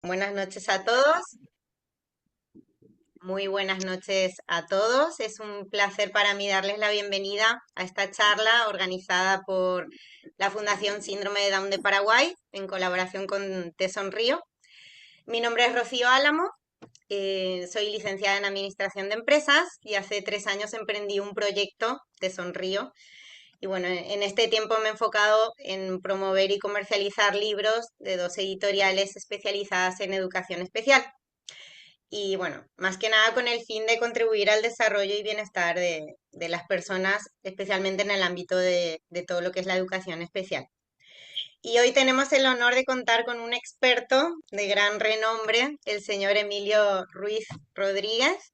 Buenas noches a todos, muy buenas noches a todos. Es un placer para mí darles la bienvenida a esta charla organizada por la Fundación Síndrome de Down de Paraguay en colaboración con Te Sonrío. Mi nombre es Rocío Álamo, soy licenciada en Administración de Empresas y hace 3 años emprendí un proyecto, Te Sonrío. Y bueno, en este tiempo me he enfocado en promover y comercializar libros de 2 editoriales especializadas en educación especial. Y bueno, más que nada con el fin de contribuir al desarrollo y bienestar de las personas, especialmente en el ámbito de todo lo que es la educación especial. Y hoy tenemos el honor de contar con un experto de gran renombre, el señor Emilio Ruiz Rodríguez,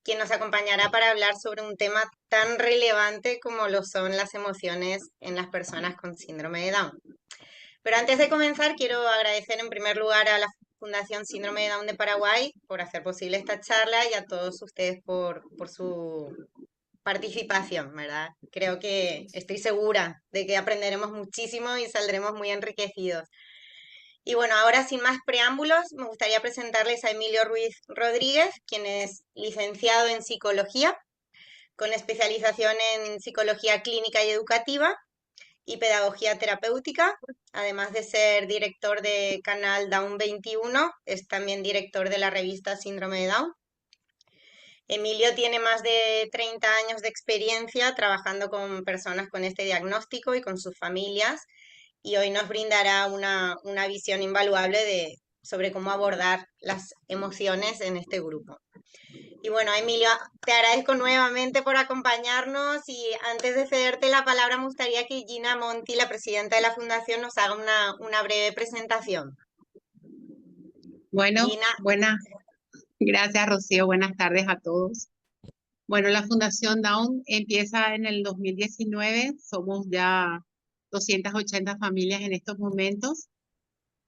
quien nos acompañará para hablar sobre un tema tan relevante como lo son las emociones en las personas con síndrome de Down. Pero antes de comenzar, quiero agradecer en primer lugar a la Fundación Síndrome de Down de Paraguay por hacer posible esta charla y a todos ustedes por su participación, ¿verdad? Creo que estoy segura de que aprenderemos muchísimo y saldremos muy enriquecidos. Y bueno, ahora sin más preámbulos, me gustaría presentarles a Emilio Ruiz Rodríguez, quien es licenciado en psicología, con especialización en psicología clínica y educativa y pedagogía terapéutica. Además de ser director de canal Down 21, es también director de la revista Síndrome de Down. Emilio tiene más de 30 años de experiencia trabajando con personas con este diagnóstico y con sus familias, y hoy nos brindará una visión invaluable sobre cómo abordar las emociones en este grupo. Y bueno, Emilio, te agradezco nuevamente por acompañarnos y antes de cederte la palabra me gustaría que Gina Monti, la presidenta de la Fundación, nos haga una breve presentación. Bueno, Gina, gracias Rocío, buenas tardes a todos. Bueno, la Fundación Down empieza en el 2019, somos ya 280 familias en estos momentos,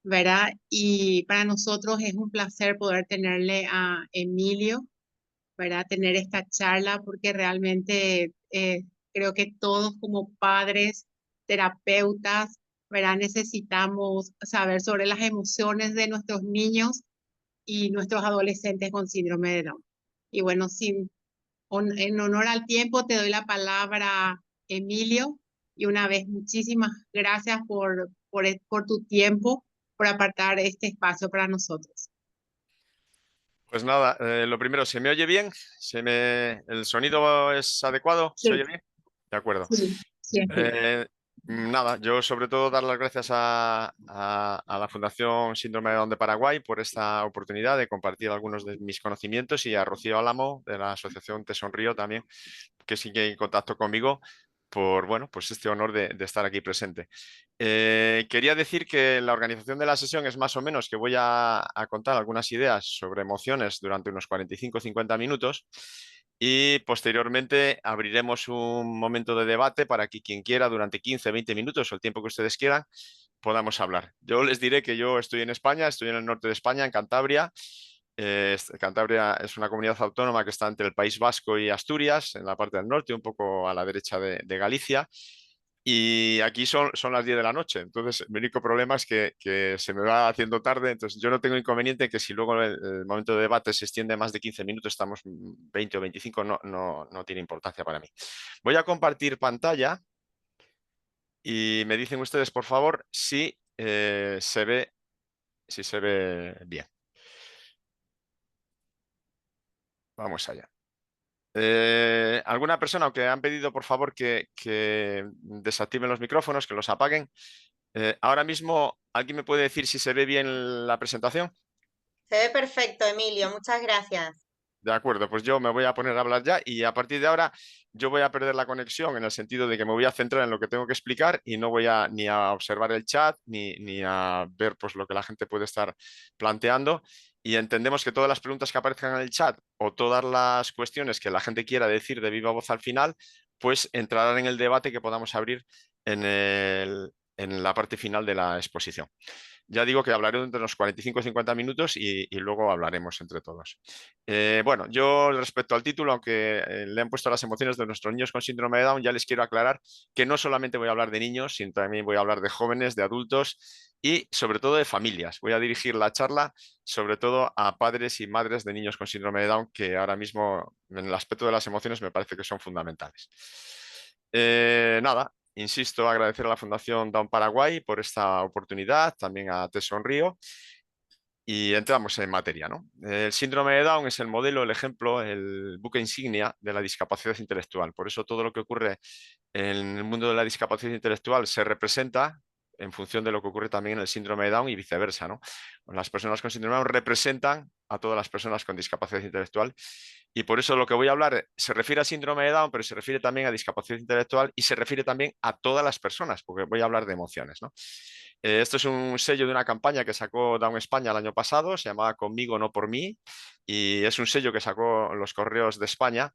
¿verdad? Y para nosotros es un placer poder tenerle a Emilio, ¿verdad? Tener esta charla porque realmente creo que todos como padres, terapeutas, ¿verdad? Necesitamos saber sobre las emociones de nuestros niños y nuestros adolescentes con síndrome de Down. Y bueno, en honor al tiempo, te doy la palabra, Emilio, y una vez muchísimas gracias por tu tiempo, por apartar este espacio para nosotros. Pues nada, lo primero, ¿se me oye bien? ¿El sonido es adecuado? ¿Se Sí, oye bien? De acuerdo. sí, sí, sí. Eh, Nada, yo sobre todo dar las gracias a la Fundación Síndrome de Down de Paraguay por esta oportunidad de compartir algunos de mis conocimientos y a Rocío Álamo de la Asociación Te Sonrío también, que sigue en contacto conmigo por, bueno, pues este honor de estar aquí presente. Quería decir que la organización de la sesión es más o menos que voy a contar algunas ideas sobre emociones durante unos 45-50 minutos y posteriormente abriremos un momento de debate para que quien quiera durante 15-20 minutos o el tiempo que ustedes quieran podamos hablar. Yo les diré que yo estoy en España, estoy en el norte de España, en Cantabria. Cantabria es una comunidad autónoma que está entre el País Vasco y Asturias, en la parte del norte, un poco a la derecha de Galicia. Y aquí son las 10 de la noche, entonces mi único problema es que se me va haciendo tarde, entonces yo no tengo inconveniente que si luego el momento de debate se extiende más de 15 minutos, estamos 20 o 25, no tiene importancia para mí. Voy a compartir pantalla y me dicen ustedes, por favor, si se ve bien. Vamos allá. ¿Alguna persona que han pedido, por favor, que desactiven los micrófonos, que los apaguen? Ahora mismo, ¿alguien me puede decir si se ve bien la presentación? se ve perfecto, Emilio, muchas gracias. De acuerdo, pues yo me voy a poner a hablar ya y a partir de ahora yo voy a perder la conexión en el sentido de que me voy a centrar en lo que tengo que explicar y no voy a ni a observar el chat ni a ver pues lo que la gente puede estar planteando. Y entendemos que todas las preguntas que aparezcan en el chat o todas las cuestiones que la gente quiera decir de viva voz al final, pues entrarán en el debate que podamos abrir en en la parte final de la exposición. Ya digo que hablaré entre unos 45 o 50 minutos y luego hablaremos entre todos. Bueno, yo respecto al título, aunque le han puesto las emociones de nuestros niños con síndrome de Down, ya les quiero aclarar que no solamente voy a hablar de niños, sino también voy a hablar de jóvenes, de adultos y sobre todo de familias. Voy a dirigir la charla sobre todo a padres y madres de niños con síndrome de Down, que ahora mismo en el aspecto de las emociones me parece que son fundamentales. Nada, insisto, agradecer a la Fundación Down Paraguay por esta oportunidad, también a Te Sonrío, y entramos en materia, ¿no? El síndrome de Down es el modelo, el ejemplo, el buque insignia de la discapacidad intelectual. Por eso todo lo que ocurre en el mundo de la discapacidad intelectual se representa en función de lo que ocurre también en el síndrome de Down y viceversa, ¿no? Las personas con síndrome de Down representan a todas las personas con discapacidad intelectual y por eso lo que voy a hablar se refiere a síndrome de Down, pero se refiere también a discapacidad intelectual y se refiere también a todas las personas, porque voy a hablar de emociones, ¿no? Esto es un sello de una campaña que sacó Down España el año pasado, se llamaba Conmigo, no por mí, y es un sello que sacó los Correos de España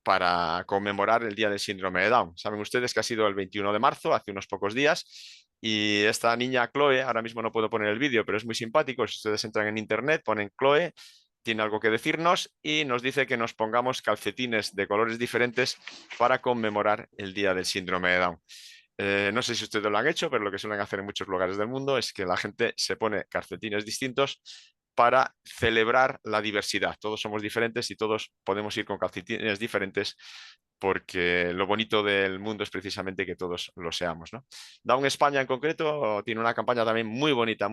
para conmemorar el Día del Síndrome de Down. Saben ustedes que ha sido el 21 de marzo, hace unos pocos días, y esta niña Chloe, ahora mismo no puedo poner el vídeo, pero es muy simpático, si ustedes entran en internet, ponen Chloe, tiene algo que decirnos y nos dice que nos pongamos calcetines de colores diferentes para conmemorar el Día del Síndrome de Down. No sé si ustedes lo han hecho, pero lo que suelen hacer en muchos lugares del mundo es que la gente se pone calcetines distintos para celebrar la diversidad. Todos somos diferentes y todos podemos ir con calcetines diferentes porque lo bonito del mundo es precisamente que todos lo seamos, ¿no? Down España en concreto tiene una campaña también muy bonita,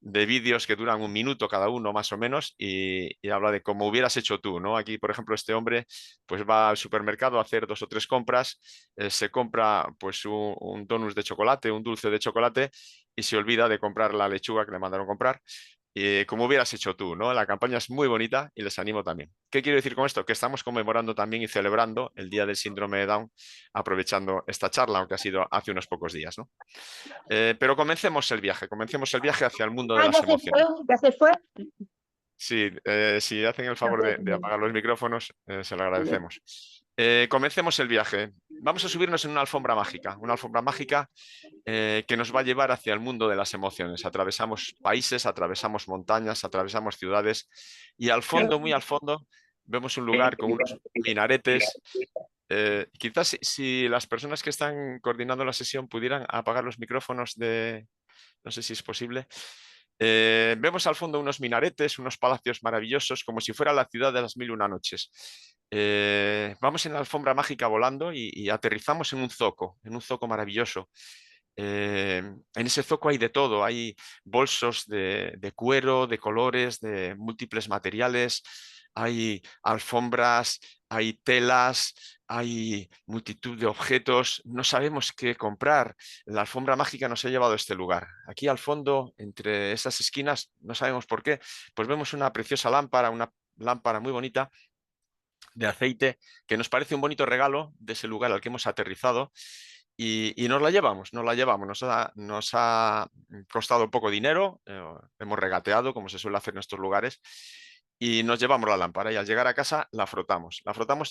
de vídeos que duran un minuto cada uno más o menos y habla de cómo hubieras hecho tú, ¿no? Aquí, por ejemplo, este hombre pues va al supermercado a hacer 2 o 3 compras, se compra pues un donus de chocolate, un dulce de chocolate y se olvida de comprar la lechuga que le mandaron comprar como hubieras hecho tú, ¿no? La campaña es muy bonita y les animo también. ¿Qué quiero decir con esto? Que estamos conmemorando también y celebrando el Día del Síndrome de Down, aprovechando esta charla, aunque ha sido hace unos pocos días, ¿no? Pero comencemos el viaje hacia el mundo de Ah, las ya se fue, emociones. ya se fue. Sí, si hacen el favor de apagar los micrófonos, se lo Bien. agradecemos. Comencemos el viaje. Vamos a subirnos en una alfombra mágica que nos va a llevar hacia el mundo de las emociones. Atravesamos países, atravesamos montañas, atravesamos ciudades y al fondo, muy al fondo, vemos un lugar con unos minaretes. Quizás si las personas que están coordinando la sesión pudieran apagar los micrófonos de... No sé si es posible. Vemos al fondo unos minaretes, unos palacios maravillosos, como si fuera la ciudad de las 1001 noches. Vamos en la alfombra mágica volando y aterrizamos en un zoco maravilloso. En ese zoco hay de todo, hay bolsos de cuero, de colores, de múltiples materiales, hay alfombras, hay telas, hay multitud de objetos, no sabemos qué comprar. La alfombra mágica nos ha llevado a este lugar. Aquí al fondo, entre esas esquinas, no sabemos por qué, pues vemos una preciosa lámpara, una lámpara muy bonita de aceite, que nos parece un bonito regalo de ese lugar al que hemos aterrizado y nos la llevamos, nos ha costado poco dinero, hemos regateado como se suele hacer en estos lugares y nos llevamos la lámpara y al llegar a casa la frotamos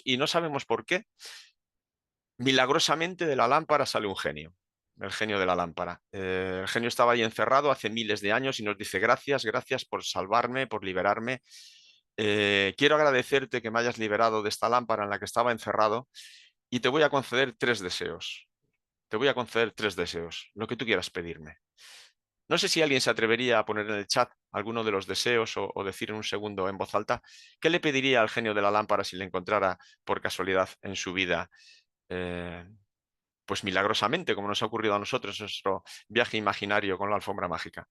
y no sabemos por qué, milagrosamente de la lámpara sale un genio. El genio de la lámpara. El genio estaba ahí encerrado hace miles de años y nos dice gracias, gracias por salvarme, por liberarme. Quiero agradecerte que me hayas liberado de esta lámpara en la que estaba encerrado y te voy a conceder 3 deseos. Te voy a conceder 3 deseos, lo que tú quieras pedirme. No sé si alguien se atrevería a poner en el chat alguno de los deseos o decir en un segundo en voz alta qué le pediría al genio de la lámpara si le encontrara por casualidad en su vida, eh, pues milagrosamente, como nos ha ocurrido a nosotros en nuestro viaje imaginario con la alfombra mágica.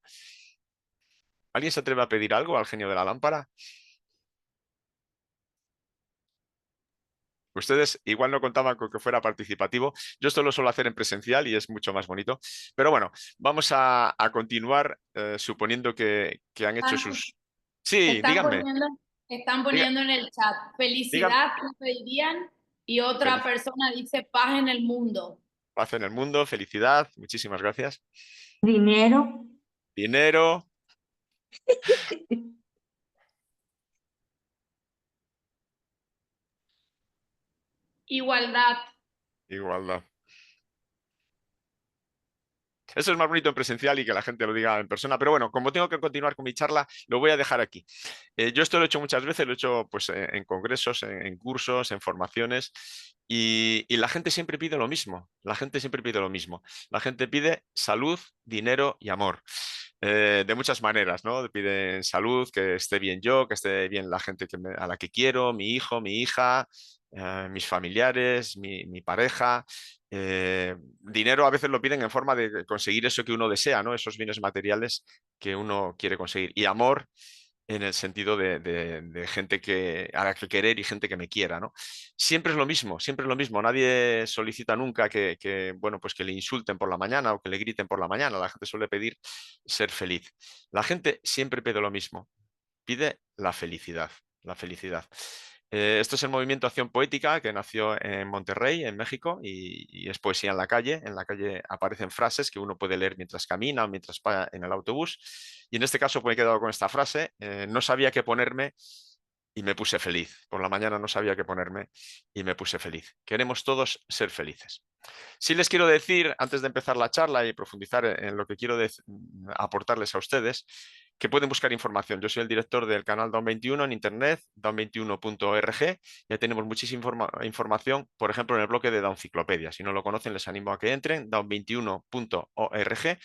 ¿Alguien se atreve a pedir algo al genio de la lámpara? Ustedes igual no contaban con que fuera participativo. Yo esto lo suelo hacer en presencial y es mucho más bonito. Pero bueno, vamos a continuar suponiendo que han hecho Están, sus... Sí, están díganme, poniendo, están diga- poniendo en el chat, díganme. felicidad, ¿qué pedirían? Y otra persona dice paz en el mundo. Paz en el mundo, felicidad, muchísimas gracias. Dinero. Dinero, Igualdad. igualdad. Eso es más bonito en presencial y que la gente lo diga en persona. Pero bueno, como tengo que continuar con mi charla, lo voy a dejar aquí. Yo esto lo he hecho muchas veces, lo he hecho pues, en congresos, en cursos, en formaciones. Y la gente siempre pide lo mismo. La gente siempre pide lo mismo. La gente pide salud, dinero y amor. De muchas maneras, ¿no? Piden salud, que esté bien yo, que esté bien la gente a la que quiero, mi hijo, mi hija, mis familiares, mi pareja. Dinero a veces lo piden en forma de conseguir eso que uno desea, ¿no? Esos bienes materiales que uno quiere conseguir. Y amor en el sentido de gente a la que querer y gente que me quiera, ¿no? Siempre es lo mismo, siempre es lo mismo. Nadie solicita nunca bueno, pues que le insulten por la mañana o que le griten por la mañana. La gente suele pedir ser feliz. La gente siempre pide lo mismo, pide la felicidad, la felicidad. Esto es el movimiento Acción Poética que nació en Monterrey, en México, y es poesía en la calle. En la calle aparecen frases que uno puede leer mientras camina o mientras va en el autobús. Y en este caso pues, me he quedado con esta frase. No sabía qué ponerme y me puse feliz. Por la mañana no sabía qué ponerme y me puse feliz. Queremos todos ser felices. Sí les quiero decir, antes de empezar la charla y profundizar en lo que quiero aportarles a ustedes, que pueden buscar información. Yo soy el director del canal Down21 en internet, down21.org. Ya tenemos muchísima información, por ejemplo, en el bloque de Downciclopedia. Si no lo conocen, les animo a que entren, down21.org.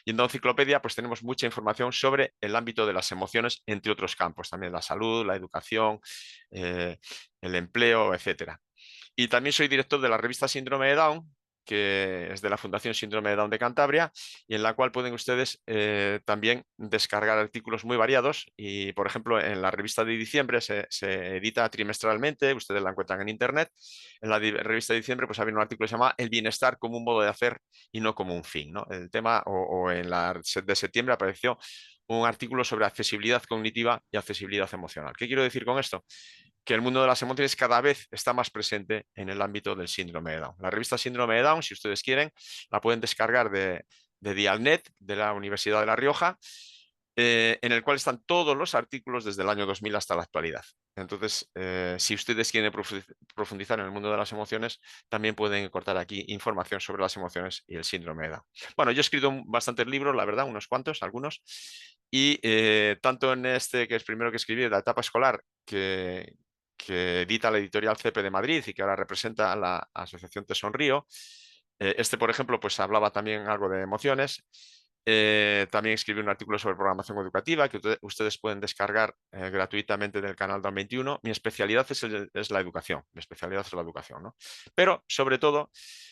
Y en Downciclopedia pues tenemos mucha información sobre el ámbito de las emociones, entre otros campos, también la salud, la educación, el empleo, etcétera. Y también soy director de la revista Síndrome de Down, que es de la Fundación Síndrome de Down de Cantabria, y en la cual pueden ustedes también descargar artículos muy variados. Y, por ejemplo, en la revista de diciembre se edita trimestralmente, ustedes la encuentran en internet. En la revista de diciembre pues había un artículo que se llama El bienestar como un modo de hacer y no como un fin, ¿no? El tema, o en la de septiembre apareció un artículo sobre accesibilidad cognitiva y accesibilidad emocional. ¿Qué quiero decir con esto? Que el mundo de las emociones cada vez está más presente en el ámbito del síndrome de Down. La revista Síndrome de Down, si ustedes quieren, la pueden descargar de Dialnet, de la Universidad de La Rioja, en el cual están todos los artículos desde el año 2000 hasta la actualidad. Entonces, si ustedes quieren profundizar en el mundo de las emociones, también pueden encontrar aquí información sobre las emociones y el síndrome de Down. Bueno, yo he escrito bastantes libros, la verdad, unos cuantos, algunos, y tanto en este, que es primero que escribí, de la etapa escolar, que edita la editorial CP de Madrid y que ahora representa a la Asociación Te Sonrío. Este, por ejemplo, pues hablaba también algo de emociones. También escribí un artículo sobre programación educativa que ustedes pueden descargar gratuitamente del canal Down21. Mi especialidad es la educación. Mi especialidad es la educación, ¿no? Pero, sobre todo,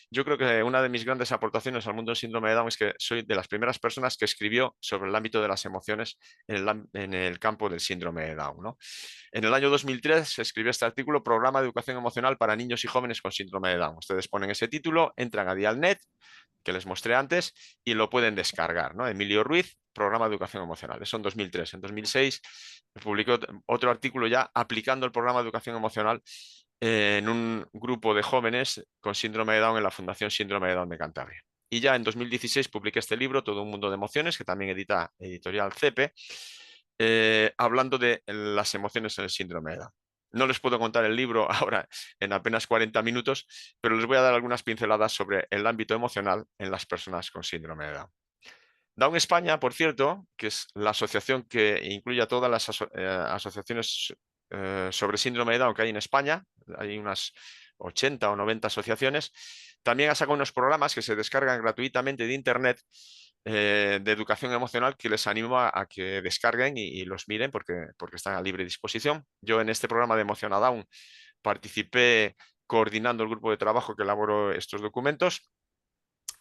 yo creo que una de mis grandes aportaciones al mundo del síndrome de Down es que soy de las primeras personas que escribió sobre el ámbito de las emociones en el campo del síndrome de Down, ¿no? En el año 2003 se escribió este artículo, Programa de Educación Emocional para Niños y Jóvenes con Síndrome de Down. Ustedes ponen ese título, entran a Dialnet, que les mostré antes, y lo pueden descargar, ¿no? Emilio Ruiz, Programa de Educación Emocional. Eso en 2003. En 2006 publicó otro artículo ya aplicando el programa de educación emocional en un grupo de jóvenes con síndrome de Down en la Fundación Síndrome de Down de Cantabria. Y ya en 2016 publiqué este libro, Todo un mundo de emociones, que también edita editorial CEPE, hablando de las emociones en el síndrome de Down. No les puedo contar el libro ahora en apenas 40 minutos, pero les voy a dar algunas pinceladas sobre el ámbito emocional en las personas con síndrome de Down. Down España, por cierto, que es la asociación que incluye a todas las asociaciones sobre síndrome de Down que hay en España, hay unas 80 o 90 asociaciones, también ha sacado unos programas que se descargan gratuitamente de Internet de educación emocional que les animo a que descarguen y los miren porque están a libre disposición. Yo en este programa de Emoción a Down participé coordinando el grupo de trabajo que elaboró estos documentos.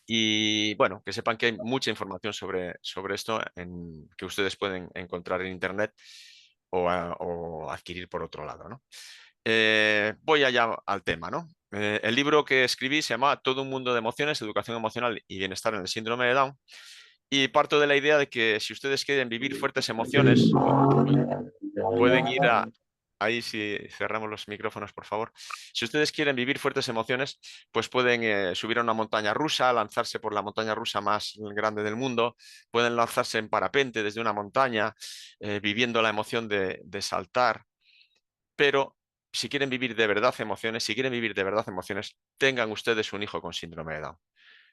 Y bueno, que sepan que hay mucha información sobre esto que ustedes pueden encontrar en Internet o adquirir por otro lado, ¿no? Voy allá al tema, ¿no? El libro que escribí se llama Todo un mundo de emociones, educación emocional y bienestar en el síndrome de Down. Y parto de la idea de que si ustedes quieren vivir fuertes emociones, pueden ir a... Ahí si cerramos los micrófonos, por favor. Si ustedes quieren vivir fuertes emociones, pues pueden subir a una montaña rusa, lanzarse por la montaña rusa más grande del mundo, pueden lanzarse en parapente desde una montaña, viviendo la emoción de saltar, pero si quieren vivir de verdad emociones, tengan ustedes un hijo con síndrome de Down.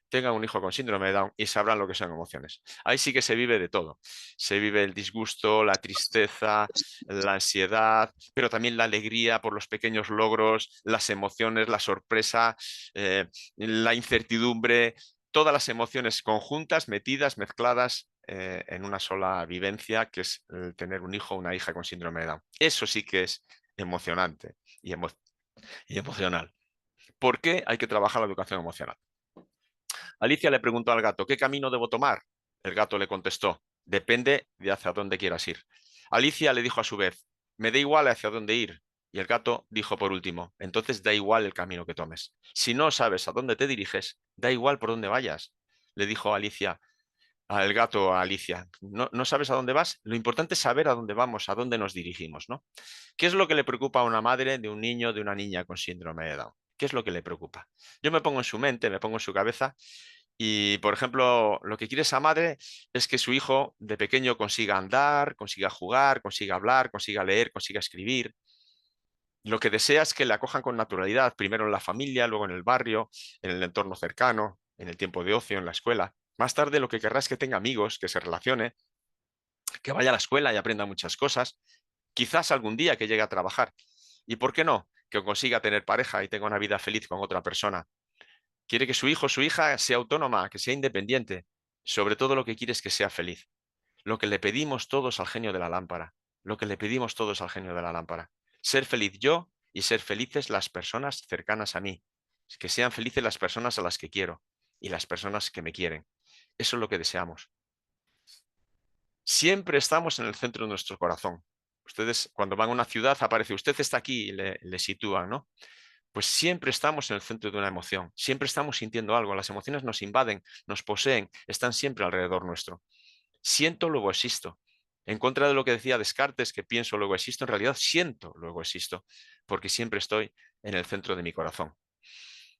tengan un hijo con síndrome de Down y sabrán lo que son emociones. Ahí sí que se vive de todo. Se vive el disgusto, la tristeza, la ansiedad, pero también la alegría por los pequeños logros, las emociones, la sorpresa, la incertidumbre, todas las emociones conjuntas, metidas, mezcladas en una sola vivencia, que es el tener un hijo o una hija con síndrome de Down. Eso sí que es emocionante y emocional. ¿Por qué hay que trabajar la educación emocional? Alicia le preguntó al gato, ¿qué camino debo tomar? El gato le contestó, depende de hacia dónde quieras ir. Alicia le dijo a su vez, me da igual hacia dónde ir. Y el gato dijo por último, entonces da igual el camino que tomes. Si no sabes a dónde te diriges, da igual por dónde vayas. Le dijo Alicia al gato a Alicia, ¿no sabes a dónde vas? Lo importante es saber a dónde vamos, a dónde nos dirigimos, ¿no? ¿Qué es lo que le preocupa a una madre de un niño, de una niña con síndrome de Down? ¿Qué es lo que le preocupa? Yo me pongo en su mente, me pongo en su cabeza y, por ejemplo, lo que quiere esa madre es que su hijo de pequeño consiga andar, consiga jugar, consiga hablar, consiga leer, consiga escribir. Lo que desea es que le acojan con naturalidad, primero en la familia, luego en el barrio, en el entorno cercano, en el tiempo de ocio, en la escuela. Más tarde lo que querrá es que tenga amigos, que se relacione, que vaya a la escuela y aprenda muchas cosas. Quizás algún día que llegue a trabajar. ¿Y por qué no? Que consiga tener pareja y tenga una vida feliz con otra persona. Quiere que su hijo o su hija sea autónoma, que sea independiente. Sobre todo lo que quiere es que sea feliz. Lo que le pedimos todos al genio de la lámpara. Lo que le pedimos todos al genio de la lámpara. Ser feliz yo y ser felices las personas cercanas a mí. Que sean felices las personas a las que quiero y las personas que me quieren. Eso es lo que deseamos. Siempre estamos en el centro de nuestro corazón. Ustedes, cuando van a una ciudad, aparece usted está aquí y le sitúan, ¿no? Pues siempre estamos en el centro de una emoción, siempre estamos sintiendo algo, las emociones nos invaden, nos poseen, están siempre alrededor nuestro. Siento, luego existo. En contra de lo que decía Descartes, que pienso, luego existo, en realidad siento, luego existo, porque siempre estoy en el centro de mi corazón.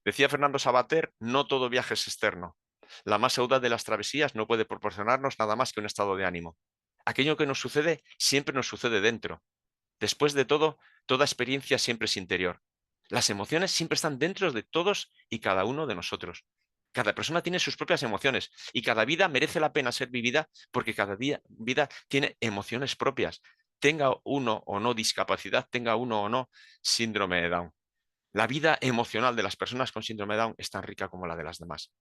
Decía Fernando Savater, no todo viaje es externo. La más audaz de las travesías no puede proporcionarnos nada más que un estado de ánimo. Aquello que nos sucede siempre nos sucede dentro. Después de todo, toda experiencia siempre es interior. Las emociones siempre están dentro de todos y cada uno de nosotros. Cada persona tiene sus propias emociones y cada vida merece la pena ser vivida porque cada vida tiene emociones propias. Tenga uno o no discapacidad, tenga uno o no síndrome de Down. La vida emocional de las personas con síndrome de Down es tan rica como la de las demás.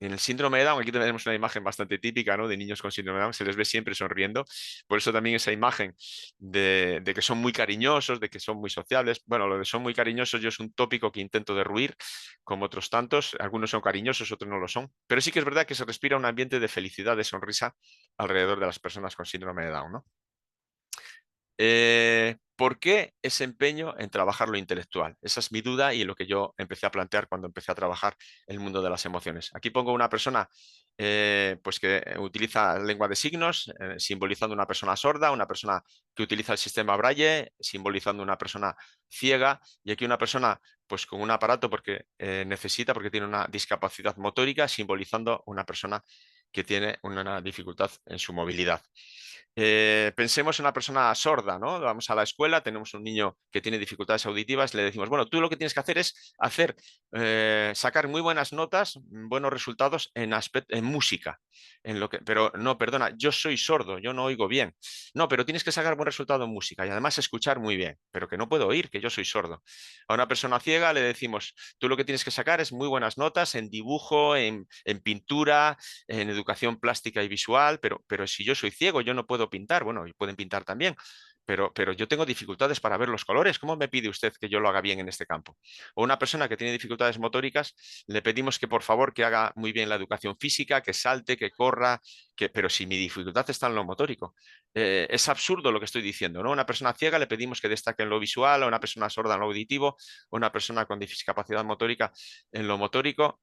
En el síndrome de Down, aquí tenemos una imagen bastante típica, ¿no? De niños con síndrome de Down, se les ve siempre sonriendo. Por eso también esa imagen de que son muy cariñosos, de que son muy sociables. Bueno, lo de son muy cariñosos yo es un tópico que intento derruir, como otros tantos. Algunos son cariñosos, otros no lo son. Pero sí que es verdad que se respira un ambiente de felicidad, de sonrisa alrededor de las personas con síndrome de Down, ¿no? ¿Por qué ese empeño en trabajar lo intelectual? Esa es mi duda y lo que yo empecé a plantear cuando empecé a trabajar el mundo de las emociones. Aquí pongo una persona pues que utiliza lengua de signos, simbolizando una persona sorda, una persona que utiliza el sistema Braille, simbolizando una persona ciega, y aquí una persona pues con un aparato porque necesita, porque tiene una discapacidad motórica, simbolizando una persona que tiene una dificultad en su movilidad. Pensemos en una persona sorda, ¿no? Vamos a la escuela, tenemos un niño que tiene dificultades auditivas, le decimos, bueno, tú lo que tienes que hacer es sacar muy buenas notas, buenos resultados en música. Pero no, perdona, yo soy sordo, yo no oigo bien. No, pero tienes que sacar buen resultado en música y además escuchar muy bien, pero que no puedo oír, que yo soy sordo. A una persona ciega le decimos, tú lo que tienes que sacar es muy buenas notas en dibujo, en pintura, en educación plástica y visual, pero si yo soy ciego, yo no puedo pintar, bueno, y pueden pintar también, pero yo tengo dificultades para ver los colores. ¿Cómo me pide usted que yo lo haga bien en este campo? O una persona que tiene dificultades motóricas, le pedimos que por favor que haga muy bien la educación física, que salte, que corra, pero si mi dificultad está en lo motórico. Es absurdo lo que estoy diciendo, ¿no? A una persona ciega le pedimos que destaque en lo visual, a una persona sorda en lo auditivo, a una persona con discapacidad motórica en lo motórico.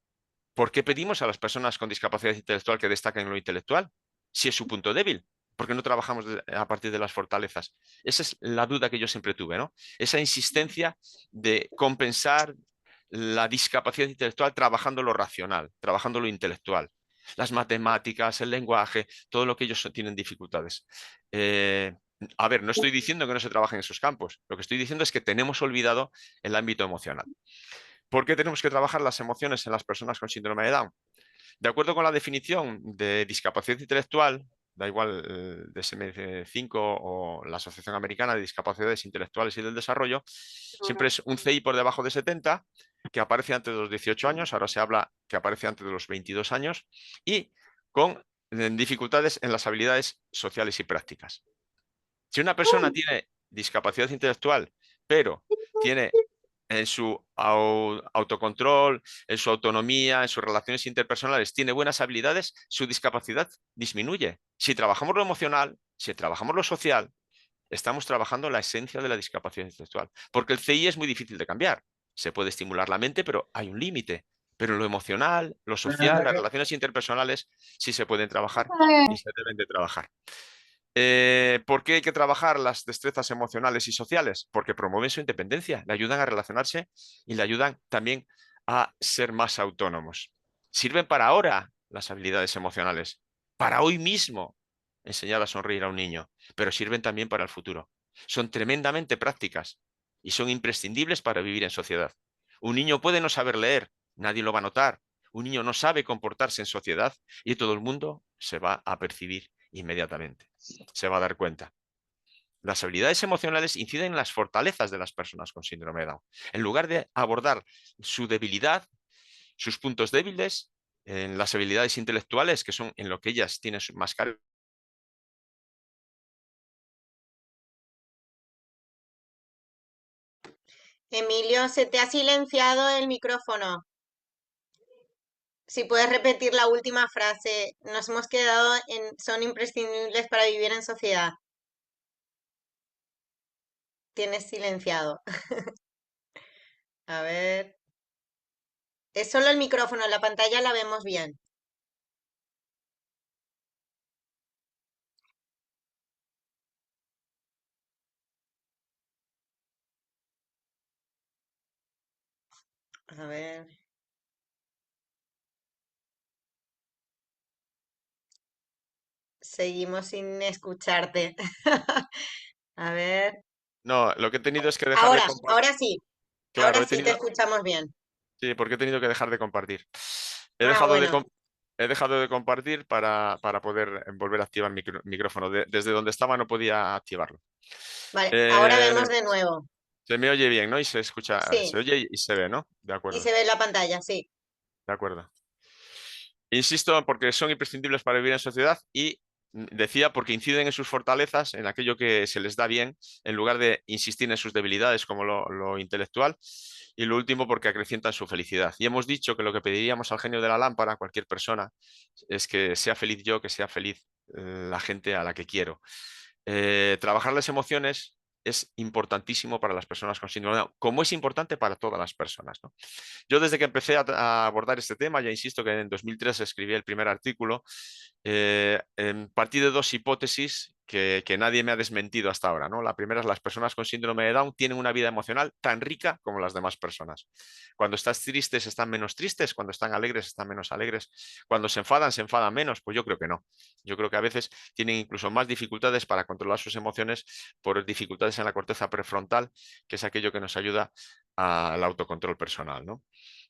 ¿Por qué pedimos a las personas con discapacidad intelectual que destaquen en lo intelectual? Si es su punto débil. ¿Por qué no trabajamos a partir de las fortalezas? Esa es la duda que yo siempre tuve, ¿no? Esa insistencia de compensar la discapacidad intelectual trabajando lo racional, trabajando lo intelectual. Las matemáticas, el lenguaje, todo lo que ellos tienen dificultades. A ver, no estoy diciendo que no se trabaje en esos campos. Lo que estoy diciendo es que tenemos olvidado el ámbito emocional. ¿Por qué tenemos que trabajar las emociones en las personas con síndrome de Down? De acuerdo con la definición de discapacidad intelectual, da igual DSM-5 o la Asociación Americana de Discapacidades Intelectuales y del Desarrollo, siempre es un CI por debajo de 70, que aparece antes de los 18 años, ahora se habla que aparece antes de los 22 años, y con dificultades en las habilidades sociales y prácticas. Si una persona tiene discapacidad intelectual, pero tiene en su autocontrol, en su autonomía, en sus relaciones interpersonales, tiene buenas habilidades, su discapacidad disminuye. Si trabajamos lo emocional, si trabajamos lo social, estamos trabajando la esencia de la discapacidad intelectual. Porque el CI es muy difícil de cambiar. Se puede estimular la mente, pero hay un límite. Pero lo emocional, lo social, las relaciones interpersonales, sí se pueden trabajar y se deben de trabajar. ¿Por qué hay que trabajar las destrezas emocionales y sociales? Porque promueven su independencia, le ayudan a relacionarse y le ayudan también a ser más autónomos. Sirven para ahora las habilidades emocionales, para hoy mismo enseñar a sonreír a un niño, pero sirven también para el futuro. Son tremendamente prácticas y son imprescindibles para vivir en sociedad. Un niño puede no saber leer, nadie lo va a notar. Un niño no sabe comportarse en sociedad y todo el mundo se va a percibir inmediatamente, se va a dar cuenta. Las habilidades emocionales inciden en las fortalezas de las personas con síndrome de Down. En lugar de abordar su debilidad, sus puntos débiles, en las habilidades intelectuales, que son en lo que ellas tienen más carga. Emilio, se te ha silenciado el micrófono. Si puedes repetir la última frase, nos hemos quedado en son imprescindibles para vivir en sociedad. Tienes silenciado. A ver. Es solo el micrófono, la pantalla la vemos bien. A ver. Seguimos sin escucharte. A ver. No, lo que he tenido es que dejar de Ahora, compartir. ahora sí. Claro, Ahora sí te escuchamos bien. sí, porque he tenido que dejar de compartir. He Ah, dejado bueno. he dejado de compartir para poder volver a activar el micrófono. Desde donde estaba no podía activarlo. Vale, ahora Eh, vemos de nuevo. Se me oye bien, ¿no? Y se escucha, se Sí, oye y se ve, ¿no? De y acuerdo, se ve en la pantalla, sí. de acuerdo. Insisto, porque son imprescindibles para vivir en sociedad y decía porque inciden en sus fortalezas, en aquello que se les da bien, en lugar de insistir en sus debilidades como lo intelectual. Y lo último, porque acrecientan su felicidad. Y hemos dicho que lo que pediríamos al genio de la lámpara, a cualquier persona, es que sea feliz yo, que sea feliz la gente a la que quiero. Trabajar las emociones es importantísimo para las personas con síndrome de Down, como es importante para todas las personas, ¿no? Yo desde que empecé a abordar este tema, ya insisto que en 2003 escribí el primer artículo, partí de dos hipótesis que nadie me ha desmentido hasta ahora, ¿no? La primera es las personas con síndrome de Down tienen una vida emocional tan rica como las demás personas. Cuando están tristes están menos tristes, cuando están alegres están menos alegres, cuando se enfadan menos, pues yo creo que no. Yo creo que a veces tienen incluso más dificultades para controlar sus emociones por dificultades en la corteza prefrontal, que es aquello que nos ayuda al autocontrol personal, ¿no?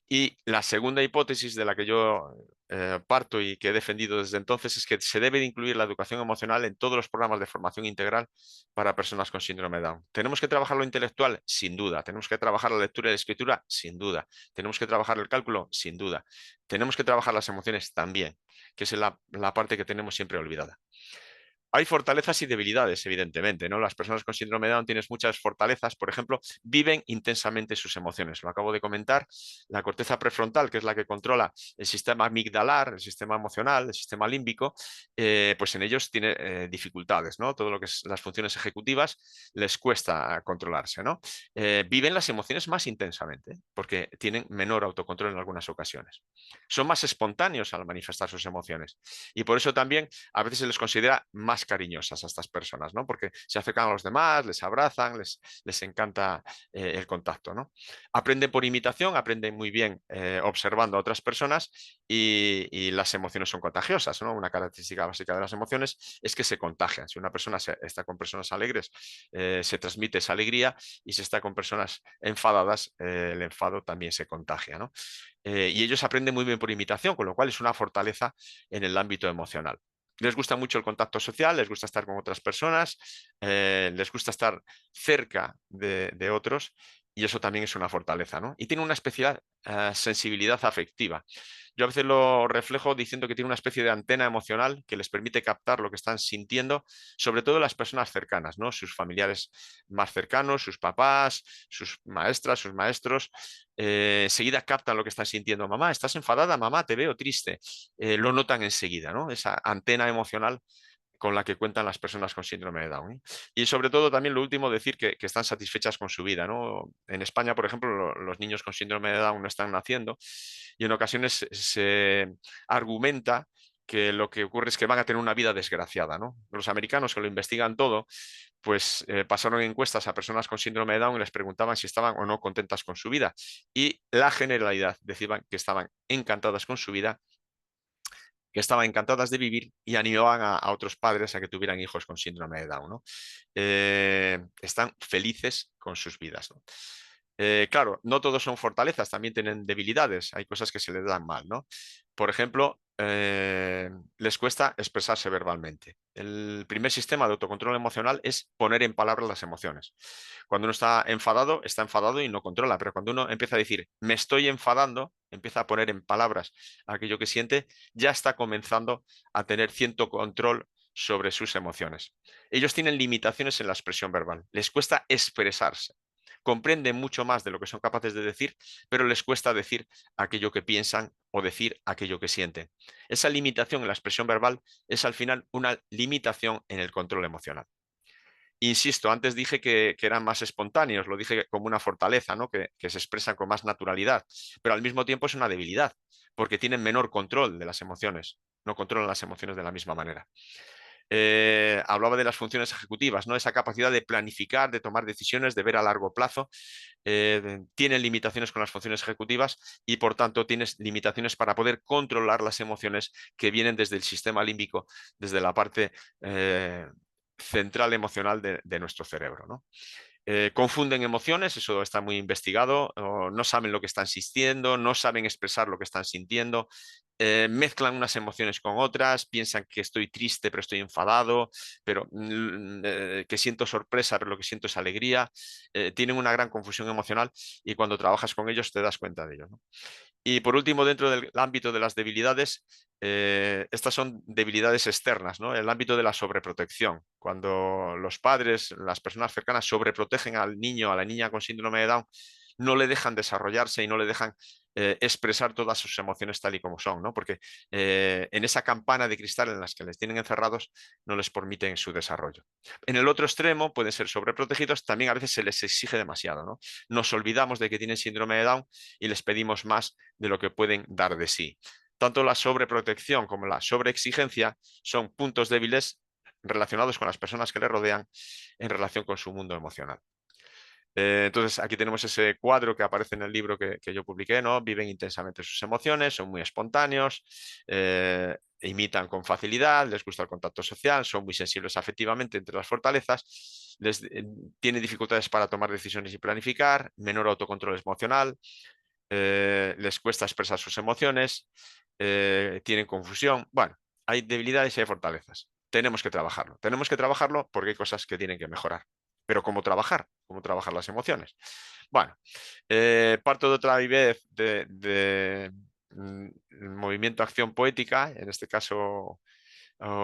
Y la segunda hipótesis de la que yo parto y que he defendido desde entonces es que se debe de incluir la educación emocional en todos los programas de formación integral para personas con síndrome de Down. ¿Tenemos que trabajar lo intelectual? Sin duda. ¿Tenemos que trabajar la lectura y la escritura? Sin duda. ¿Tenemos que trabajar el cálculo? Sin duda. ¿Tenemos que trabajar las emociones? También, que es la parte que tenemos siempre olvidada. Hay fortalezas y debilidades, evidentemente, ¿no? Las personas con síndrome de Down tienen muchas fortalezas, por ejemplo, viven intensamente sus emociones. Lo acabo de comentar. La corteza prefrontal, que es la que controla el sistema amigdalar, el sistema emocional, el sistema límbico, pues en ellos tiene dificultades, ¿no? Todo lo que es las funciones ejecutivas les cuesta controlarse, ¿no? Viven las emociones más intensamente, porque tienen menor autocontrol en algunas ocasiones. Son más espontáneos al manifestar sus emociones y por eso también a veces se les considera más más cariñosas a estas personas, ¿no? Porque se acercan a los demás, les abrazan, les encanta el contacto, ¿no? Aprenden por imitación, aprenden muy bien observando a otras personas y las emociones son contagiosas, ¿no? Una característica básica de las emociones es que se contagian. Si una persona está con personas alegres, se transmite esa alegría, y si está con personas enfadadas, el enfado también se contagia, ¿no? Y ellos aprenden muy bien por imitación, con lo cual es una fortaleza en el ámbito emocional. Les gusta mucho el contacto social, les gusta estar con otras personas, les gusta estar cerca de otros, y eso también es una fortaleza, ¿no? Y tiene una especial sensibilidad afectiva. Yo a veces lo reflejo diciendo que tiene una especie de antena emocional que les permite captar lo que están sintiendo, sobre todo las personas cercanas, ¿no? Sus familiares más cercanos, sus papás, sus maestras, sus maestros. Enseguida captan lo que están sintiendo. Mamá, ¿estás enfadada? Mamá, te veo triste. Lo notan enseguida, ¿no? Esa antena emocional con la que cuentan las personas con síndrome de Down, ¿eh? Y sobre todo también lo último, decir que están satisfechas con su vida, ¿no? En España, por ejemplo, los niños con síndrome de Down no están naciendo, y en ocasiones se argumenta que lo que ocurre es que van a tener una vida desgraciada, ¿no? Los americanos, que lo investigan todo, pues pasaron encuestas a personas con síndrome de Down y les preguntaban si estaban o no contentas con su vida. Y la generalidad decían que estaban encantadas con su vida, que estaban encantadas de vivir, y animaban a otros padres a que tuvieran hijos con síndrome de Down, ¿no? Están felices con sus vidas, ¿no? Claro, no todos son fortalezas, también tienen debilidades, hay cosas que se les dan mal, ¿no? Por ejemplo, les cuesta expresarse verbalmente. El primer sistema de autocontrol emocional es poner en palabras las emociones. Cuando uno está enfadado y no controla, pero cuando uno empieza a decir, me estoy enfadando, empieza a poner en palabras aquello que siente, ya está comenzando a tener cierto control sobre sus emociones. Ellos tienen limitaciones en la expresión verbal, les cuesta expresarse. Comprenden mucho más de lo que son capaces de decir, pero les cuesta decir aquello que piensan o decir aquello que sienten. Esa limitación en la expresión verbal es al final una limitación en el control emocional. Insisto, antes dije que eran más espontáneos, lo dije como una fortaleza, ¿no? Que se expresan con más naturalidad, pero al mismo tiempo es una debilidad, porque tienen menor control de las emociones, no controlan las emociones de la misma manera. Hablaba de las funciones ejecutivas, ¿no? Esa capacidad de planificar, de tomar decisiones, de ver a largo plazo. Tienen limitaciones con las funciones ejecutivas, y por tanto tienes limitaciones para poder controlar las emociones que vienen desde el sistema límbico, desde la parte central emocional de nuestro cerebro, ¿no? Confunden emociones, eso está muy investigado, no saben lo que están sintiendo, no saben expresar lo que están sintiendo, mezclan unas emociones con otras, piensan que estoy triste pero estoy enfadado, pero que siento sorpresa pero lo que siento es alegría. Tienen una gran confusión emocional, y cuando trabajas con ellos te das cuenta de ello, ¿no? Y por último, dentro del ámbito de las debilidades, estas son debilidades externas, ¿no? El ámbito de la sobreprotección. Cuando los padres, las personas cercanas, sobreprotegen al niño, a la niña con síndrome de Down, no le dejan desarrollarse y no le dejan expresar todas sus emociones tal y como son, ¿no? Porque en esa campana de cristal en las que les tienen encerrados no les permiten su desarrollo. En el otro extremo pueden ser sobreprotegidos, también a veces se les exige demasiado, ¿no? Nos olvidamos de que tienen síndrome de Down y les pedimos más de lo que pueden dar de sí. Tanto la sobreprotección como la sobreexigencia son puntos débiles relacionados con las personas que le rodean en relación con su mundo emocional. Entonces, aquí tenemos ese cuadro que aparece en el libro que yo publiqué, ¿no? Viven intensamente sus emociones, son muy espontáneos, imitan con facilidad, les gusta el contacto social, son muy sensibles afectivamente, entre las fortalezas, tienen dificultades para tomar decisiones y planificar, menor autocontrol emocional, les cuesta expresar sus emociones, tienen confusión. Bueno, hay debilidades y hay fortalezas. Tenemos que trabajarlo porque hay cosas que tienen que mejorar. Pero ¿cómo trabajar? ¿Cómo trabajar las emociones? Bueno, parto de otra vez de movimiento acción poética, en este caso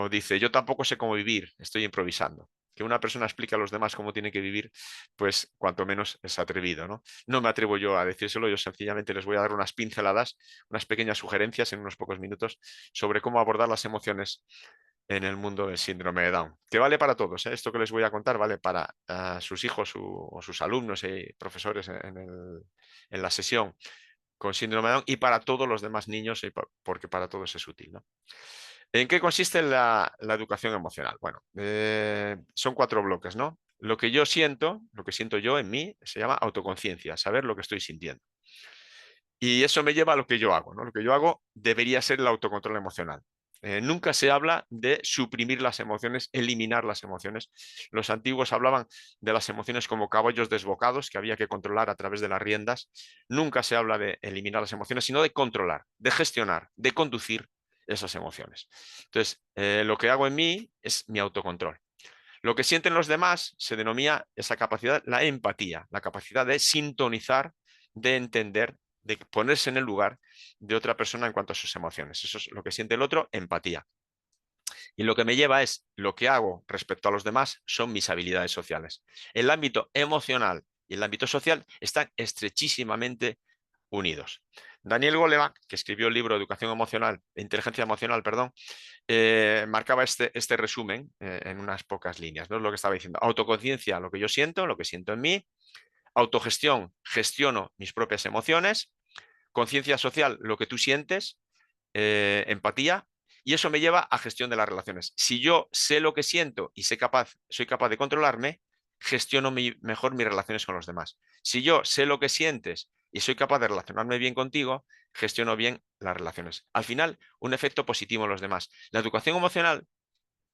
dice, yo tampoco sé cómo vivir, estoy improvisando. Que una persona explique a los demás cómo tiene que vivir, pues cuanto menos es atrevido, ¿no? No me atrevo yo a decírselo, yo sencillamente les voy a dar unas pinceladas, unas pequeñas sugerencias en unos pocos minutos sobre cómo abordar las emociones en el mundo del síndrome de Down, que vale para todos, ¿eh? Esto que les voy a contar vale para sus hijos o sus alumnos y profesores en la sesión con síndrome de Down, y para todos los demás niños, porque para todos es útil, ¿no? ¿En qué consiste la educación emocional? Bueno, son 4 bloques, ¿no? Lo que yo siento, lo que siento yo en mí, se llama autoconciencia, saber lo que estoy sintiendo. Y eso me lleva a lo que yo hago, ¿no? Lo que yo hago debería ser el autocontrol emocional. Nunca se habla de suprimir las emociones, eliminar las emociones. Los antiguos hablaban de las emociones como caballos desbocados que había que controlar a través de las riendas. Nunca se habla de eliminar las emociones, sino de controlar, de gestionar, de conducir esas emociones. Entonces, lo que hago en mí es mi autocontrol. Lo que sienten los demás se denomina esa capacidad, la empatía, la capacidad de sintonizar, de entender, de ponerse en el lugar de otra persona en cuanto a sus emociones. Eso es lo que siente el otro, empatía. Y lo que me lleva es lo que hago respecto a los demás son mis habilidades sociales. El ámbito emocional y el ámbito social están estrechísimamente unidos. Daniel Goleman, que escribió el libro Educación Emocional, Inteligencia Emocional, perdón, marcaba este resumen en unas pocas líneas, ¿no? Es lo que estaba diciendo. Autoconciencia, lo que yo siento, lo que siento en mí. Autogestión, gestiono mis propias emociones. Conciencia social, lo que tú sientes. Empatía. Y eso me lleva a gestión de las relaciones. Si yo sé lo que siento y soy capaz de controlarme, gestiono mejor mis relaciones con los demás. Si yo sé lo que sientes y soy capaz de relacionarme bien contigo, gestiono bien las relaciones. Al final, un efecto positivo en los demás. La educación emocional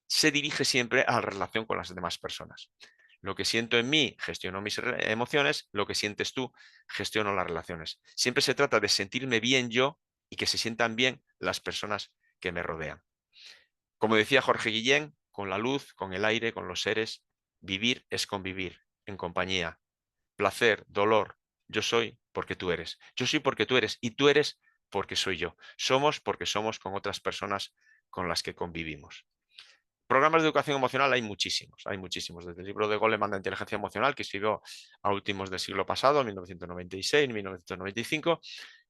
se dirige siempre a la relación con las demás personas. Lo que siento en mí, gestiono mis emociones, lo que sientes tú, gestiono las relaciones. Siempre se trata de sentirme bien yo y que se sientan bien las personas que me rodean. Como decía Jorge Guillén, con la luz, con el aire, con los seres, vivir es convivir en compañía. Placer, dolor, yo soy porque tú eres. Yo soy porque tú eres y tú eres porque soy yo. Somos porque somos con otras personas con las que convivimos. Programas de educación emocional hay muchísimos. Desde el libro de Goleman de inteligencia emocional, que escribió a últimos del siglo pasado, en 1996, 1995,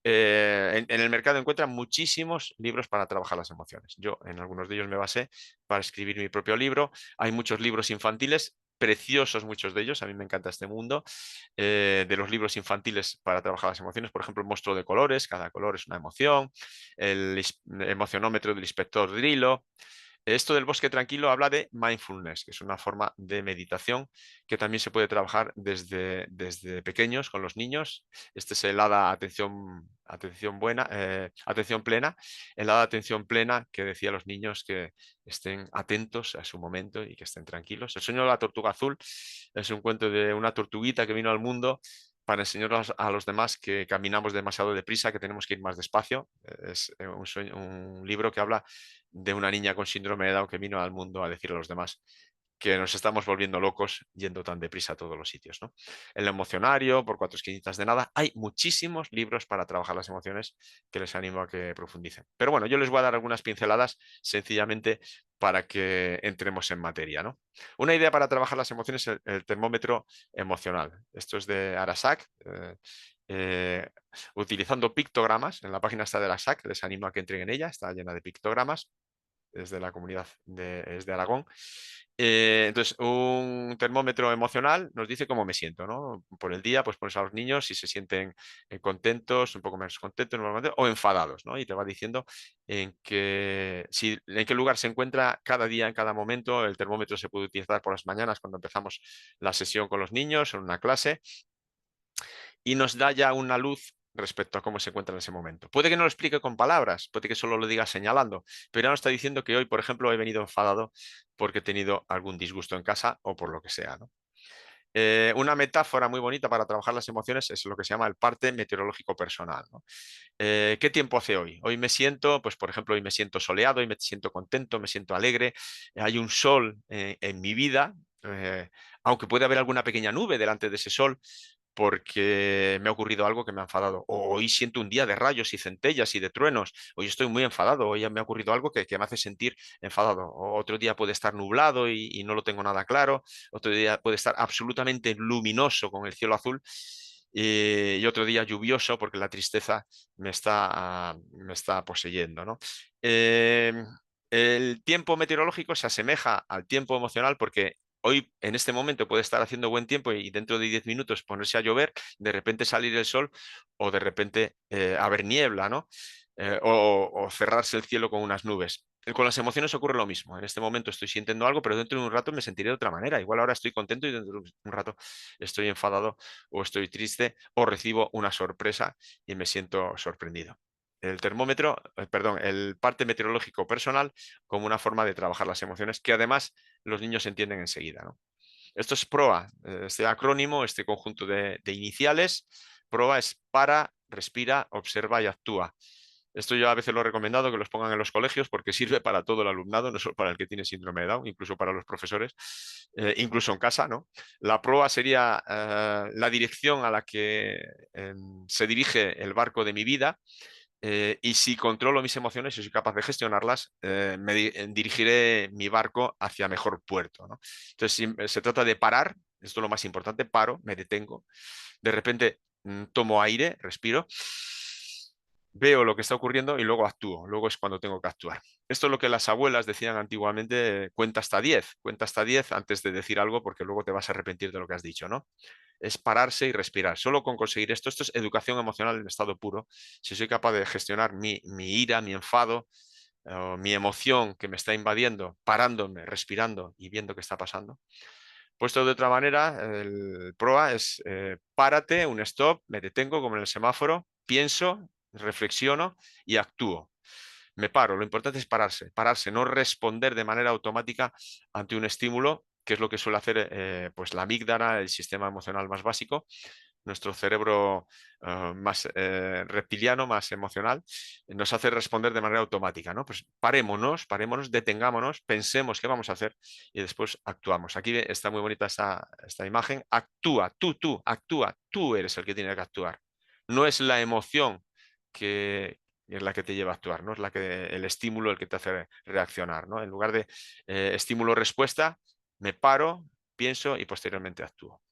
en el mercado encuentran muchísimos libros para trabajar las emociones. Yo en algunos de ellos me basé para escribir mi propio libro. Hay muchos libros infantiles, preciosos muchos de ellos, a mí me encanta este mundo, de los libros infantiles para trabajar las emociones, por ejemplo, el monstruo de colores, cada color es una emoción, el emocionómetro del inspector Drillo. Esto del bosque tranquilo habla de mindfulness, que es una forma de meditación que también se puede trabajar desde pequeños con los niños. Este es el hada atención plena, el hada atención plena que decía a los niños que estén atentos a su momento y que estén tranquilos. El sueño de la tortuga azul es un cuento de una tortuguita que vino al mundo para enseñar a los demás que caminamos demasiado deprisa, que tenemos que ir más despacio. Es un libro que habla de una niña con síndrome de Down que vino al mundo a decir a los demás que nos estamos volviendo locos yendo tan deprisa a todos los sitios, ¿no? El emocionario, por 4 esquinitas de nada, hay muchísimos libros para trabajar las emociones que les animo a que profundicen. Pero bueno, yo les voy a dar algunas pinceladas sencillamente para que entremos en materia, ¿no? Una idea para trabajar las emociones es el termómetro emocional. Esto es de Arasac. Utilizando pictogramas, en la página está de Arasac, les animo a que entren en ella, está llena de pictogramas, es de la comunidad es de Aragón. Entonces, un termómetro emocional nos dice cómo me siento, ¿no? Por el día, pues pones a los niños si se sienten contentos, un poco menos contentos normalmente, o enfadados, ¿no? Y te va diciendo en qué lugar se encuentra cada día, en cada momento. El termómetro se puede utilizar por las mañanas cuando empezamos la sesión con los niños en una clase y nos da ya una luz respecto a cómo se encuentra en ese momento. Puede que no lo explique con palabras, puede que solo lo diga señalando, pero ya nos está diciendo que hoy, por ejemplo, he venido enfadado porque he tenido algún disgusto en casa o por lo que sea, ¿no? Una metáfora muy bonita para trabajar las emociones es lo que se llama el parte meteorológico personal, ¿no? ¿Qué tiempo hace hoy? Hoy me siento, pues por ejemplo, hoy me siento soleado, hoy me siento contento, me siento alegre, hay un sol en mi vida, aunque puede haber alguna pequeña nube delante de ese sol, porque me ha ocurrido algo que me ha enfadado. O hoy siento un día de rayos y centellas y de truenos. Hoy estoy muy enfadado. Hoy me ha ocurrido algo que me hace sentir enfadado. O otro día puede estar nublado y no lo tengo nada claro. Otro día puede estar absolutamente luminoso con el cielo azul. Y otro día lluvioso porque la tristeza me está poseyendo, ¿no? El tiempo meteorológico se asemeja al tiempo emocional porque hoy, en este momento, puede estar haciendo buen tiempo y dentro de 10 minutos ponerse a llover, de repente salir el sol o de repente haber niebla, ¿no? O cerrarse el cielo con unas nubes. Con las emociones ocurre lo mismo. En este momento estoy sintiendo algo, pero dentro de un rato me sentiré de otra manera. Igual ahora estoy contento y dentro de un rato estoy enfadado o estoy triste o recibo una sorpresa y me siento sorprendido. El termómetro, perdón, el parte meteorológico personal como una forma de trabajar las emociones que además los niños entienden enseguida, ¿no? Esto es PROA, este acrónimo, este conjunto de iniciales. PROA es para, respira, observa y actúa. Esto yo a veces lo he recomendado que los pongan en los colegios porque sirve para todo el alumnado, no solo para el que tiene síndrome de Down, incluso para los profesores, incluso en casa, ¿no? La proa sería la dirección a la que se dirige el barco de mi vida, y si controlo mis emociones y soy capaz de gestionarlas, dirigiré mi barco hacia mejor puerto, ¿no? Entonces, si se trata de parar, esto es lo más importante, paro, me detengo, de repente tomo aire, respiro, veo lo que está ocurriendo y luego actúo. Luego es cuando tengo que actuar. Esto es lo que las abuelas decían antiguamente, cuenta hasta 10 antes de decir algo porque luego te vas a arrepentir de lo que has dicho, ¿no? Es pararse y respirar. Solo con conseguir esto es educación emocional en estado puro. Si soy capaz de gestionar mi ira, mi enfado, mi emoción que me está invadiendo, parándome, respirando y viendo qué está pasando. Puesto de otra manera, el PROA es párate, un stop, me detengo como en el semáforo, pienso, reflexiono y actúo. Me paro, lo importante es pararse, no responder de manera automática ante un estímulo, que es lo que suele hacer pues la amígdala, el sistema emocional más básico, nuestro cerebro más reptiliano, más emocional, nos hace responder de manera automática, ¿no? Pues parémonos, detengámonos, pensemos qué vamos a hacer y después actuamos. Aquí está muy bonita esta imagen. Actúa, actúa, tú eres el que tiene que actuar. No es la emoción que es la que te lleva a actuar, ¿no? Es el estímulo el que te hace reaccionar, ¿no? En lugar de estímulo-respuesta, me paro, pienso y posteriormente actúo.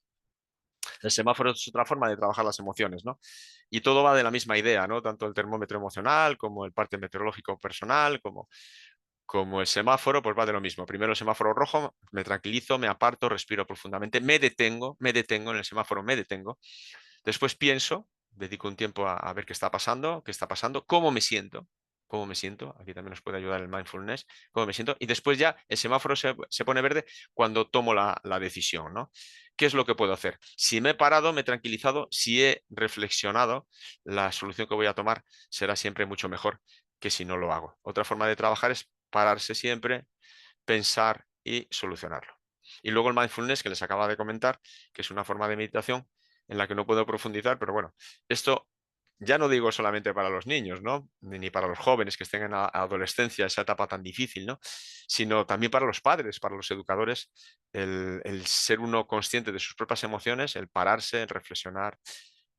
El semáforo es otra forma de trabajar las emociones, ¿no? Y todo va de la misma idea, ¿no? Tanto el termómetro emocional como el parte meteorológico personal, como el semáforo, pues va de lo mismo. Primero el semáforo rojo, me tranquilizo, me aparto, respiro profundamente, me detengo en el semáforo, me detengo. Después pienso, dedico un tiempo a ver qué está pasando, cómo me siento. Aquí también nos puede ayudar el mindfulness, cómo me siento. Y después ya el semáforo se pone verde cuando tomo la decisión, ¿no? ¿Qué es lo que puedo hacer? Si me he parado, me he tranquilizado, si he reflexionado, la solución que voy a tomar será siempre mucho mejor que si no lo hago. Otra forma de trabajar es pararse siempre, pensar y solucionarlo. Y luego el mindfulness que les acaba de comentar, que es una forma de meditación en la que no puedo profundizar, pero bueno, esto ya no digo solamente para los niños, ¿no? Ni para los jóvenes que estén en la adolescencia, esa etapa tan difícil, ¿no? Sino también para los padres, para los educadores, el ser uno consciente de sus propias emociones, el pararse, el reflexionar,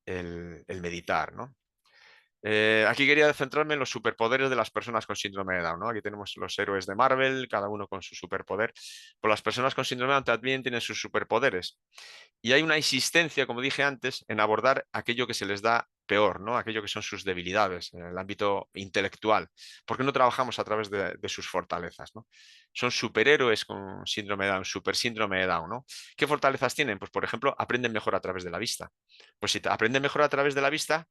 el meditar, ¿no? Aquí quería centrarme en los superpoderes de las personas con síndrome de Down, ¿no? Aquí tenemos los héroes de Marvel, cada uno con su superpoder. Pues las personas con síndrome de Down también tienen sus superpoderes. Y hay una insistencia, como dije antes, en abordar aquello que se les da peor, ¿no? Aquello que son sus debilidades en el ámbito intelectual. ¿Por qué no trabajamos a través de sus fortalezas, ¿no? Son superhéroes con síndrome de Down, super síndrome de Down, ¿no? ¿Qué fortalezas tienen? Pues, por ejemplo, aprenden mejor a través de la vista. Pues si aprenden mejor a través de la vista,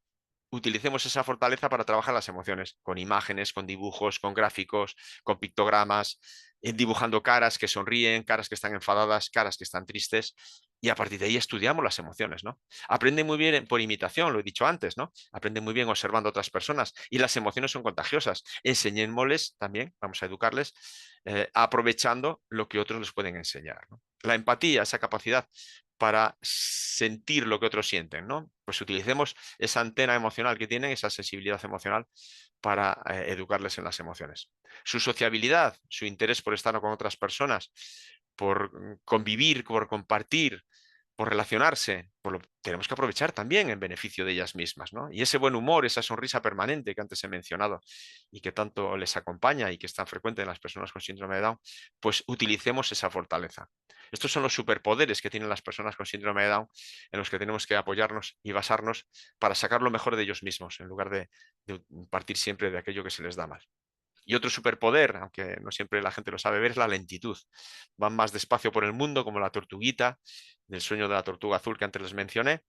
utilicemos esa fortaleza para trabajar las emociones, con imágenes, con dibujos, con gráficos, con pictogramas, dibujando caras que sonríen, caras que están enfadadas, caras que están tristes, y a partir de ahí estudiamos las emociones, ¿no? Aprenden muy bien por imitación, lo he dicho antes, ¿no? Aprenden muy bien observando a otras personas y las emociones son contagiosas. Enseñémosles también, vamos a educarles, aprovechando lo que otros les pueden enseñar, ¿no? La empatía, esa capacidad para sentir lo que otros sienten, ¿no? Pues utilicemos esa antena emocional que tienen, esa sensibilidad emocional para educarles en las emociones. Su sociabilidad, su interés por estar con otras personas, por convivir, por compartir, por relacionarse, tenemos que aprovechar también en beneficio de ellas mismas, ¿no? Y ese buen humor, esa sonrisa permanente que antes he mencionado y que tanto les acompaña y que es tan frecuente en las personas con síndrome de Down, pues utilicemos esa fortaleza. Estos son los superpoderes que tienen las personas con síndrome de Down en los que tenemos que apoyarnos y basarnos para sacar lo mejor de ellos mismos, en lugar de partir siempre de aquello que se les da mal. Y otro superpoder, aunque no siempre la gente lo sabe ver, es la lentitud. Van más despacio por el mundo, como la tortuguita, del sueño de la tortuga azul que antes les mencioné.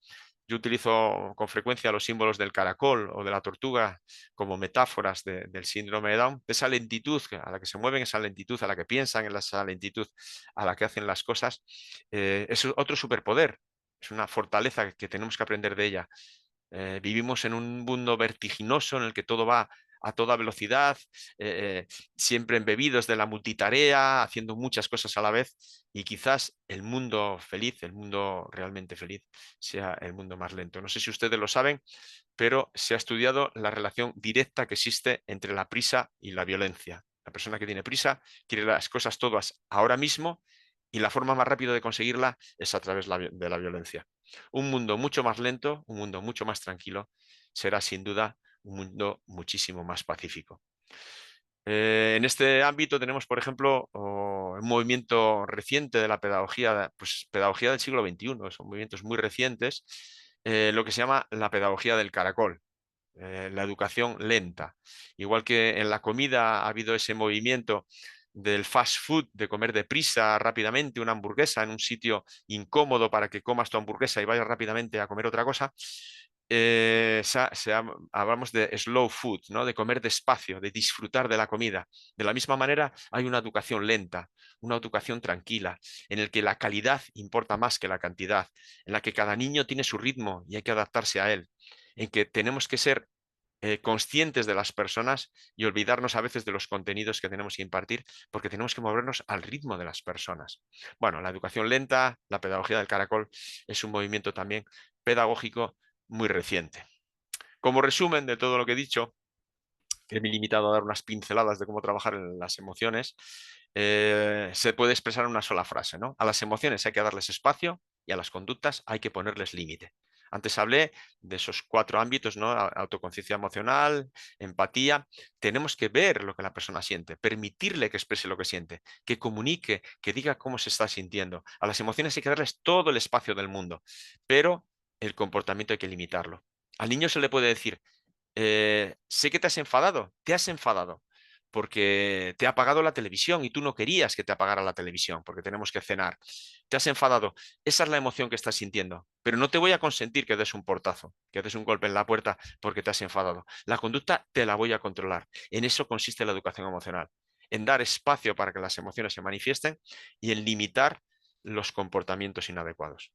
Yo utilizo con frecuencia los símbolos del caracol o de la tortuga como metáforas del síndrome de Down, de esa lentitud a la que se mueven, esa lentitud a la que piensan, esa lentitud a la que hacen las cosas. Es otro superpoder, es una fortaleza que tenemos que aprender de ella. Vivimos en un mundo vertiginoso en el que todo va a toda velocidad, siempre embebidos de la multitarea, haciendo muchas cosas a la vez, y quizás el mundo feliz, el mundo realmente feliz, sea el mundo más lento. No sé si ustedes lo saben, pero se ha estudiado la relación directa que existe entre la prisa y la violencia. La persona que tiene prisa quiere las cosas todas ahora mismo y la forma más rápida de conseguirla es a través de la violencia. Un mundo mucho más lento, un mundo mucho más tranquilo, será sin duda un mundo muchísimo más pacífico. En este ámbito tenemos, por ejemplo, un movimiento reciente de la pedagogía, pues pedagogía del siglo XXI, son movimientos muy recientes, lo que se llama la pedagogía del caracol, la educación lenta. Igual que en la comida ha habido ese movimiento del fast food, de comer deprisa, rápidamente, una hamburguesa en un sitio incómodo para que comas tu hamburguesa y vayas rápidamente a comer otra cosa. Hablamos de slow food, ¿no? De comer despacio, de disfrutar de la comida. De la misma manera, hay una educación lenta, una educación tranquila, en el que la calidad importa más que la cantidad, en la que cada niño tiene su ritmo y hay que adaptarse a él, en que tenemos que ser conscientes de las personas y olvidarnos a veces de los contenidos que tenemos que impartir, porque tenemos que movernos al ritmo de las personas. Bueno, la educación lenta, la pedagogía del caracol, es un movimiento también pedagógico muy reciente. Como resumen de todo lo que he dicho, que me he limitado a dar unas pinceladas de cómo trabajar en las emociones, se puede expresar en una sola frase, ¿no? A las emociones hay que darles espacio y a las conductas hay que ponerles límite. Antes hablé de esos 4 ámbitos, ¿no? Autoconciencia emocional, empatía. Tenemos que ver lo que la persona siente, permitirle que exprese lo que siente, que comunique, que diga cómo se está sintiendo. A las emociones hay que darles todo el espacio del mundo, pero el comportamiento hay que limitarlo. Al niño se le puede decir, sé que te has enfadado porque te ha apagado la televisión y tú no querías que te apagara la televisión porque tenemos que cenar. Te has enfadado. Esa es la emoción que estás sintiendo, pero no te voy a consentir que des un portazo, que des un golpe en la puerta porque te has enfadado. La conducta te la voy a controlar. En eso consiste la educación emocional, en dar espacio para que las emociones se manifiesten y en limitar los comportamientos inadecuados.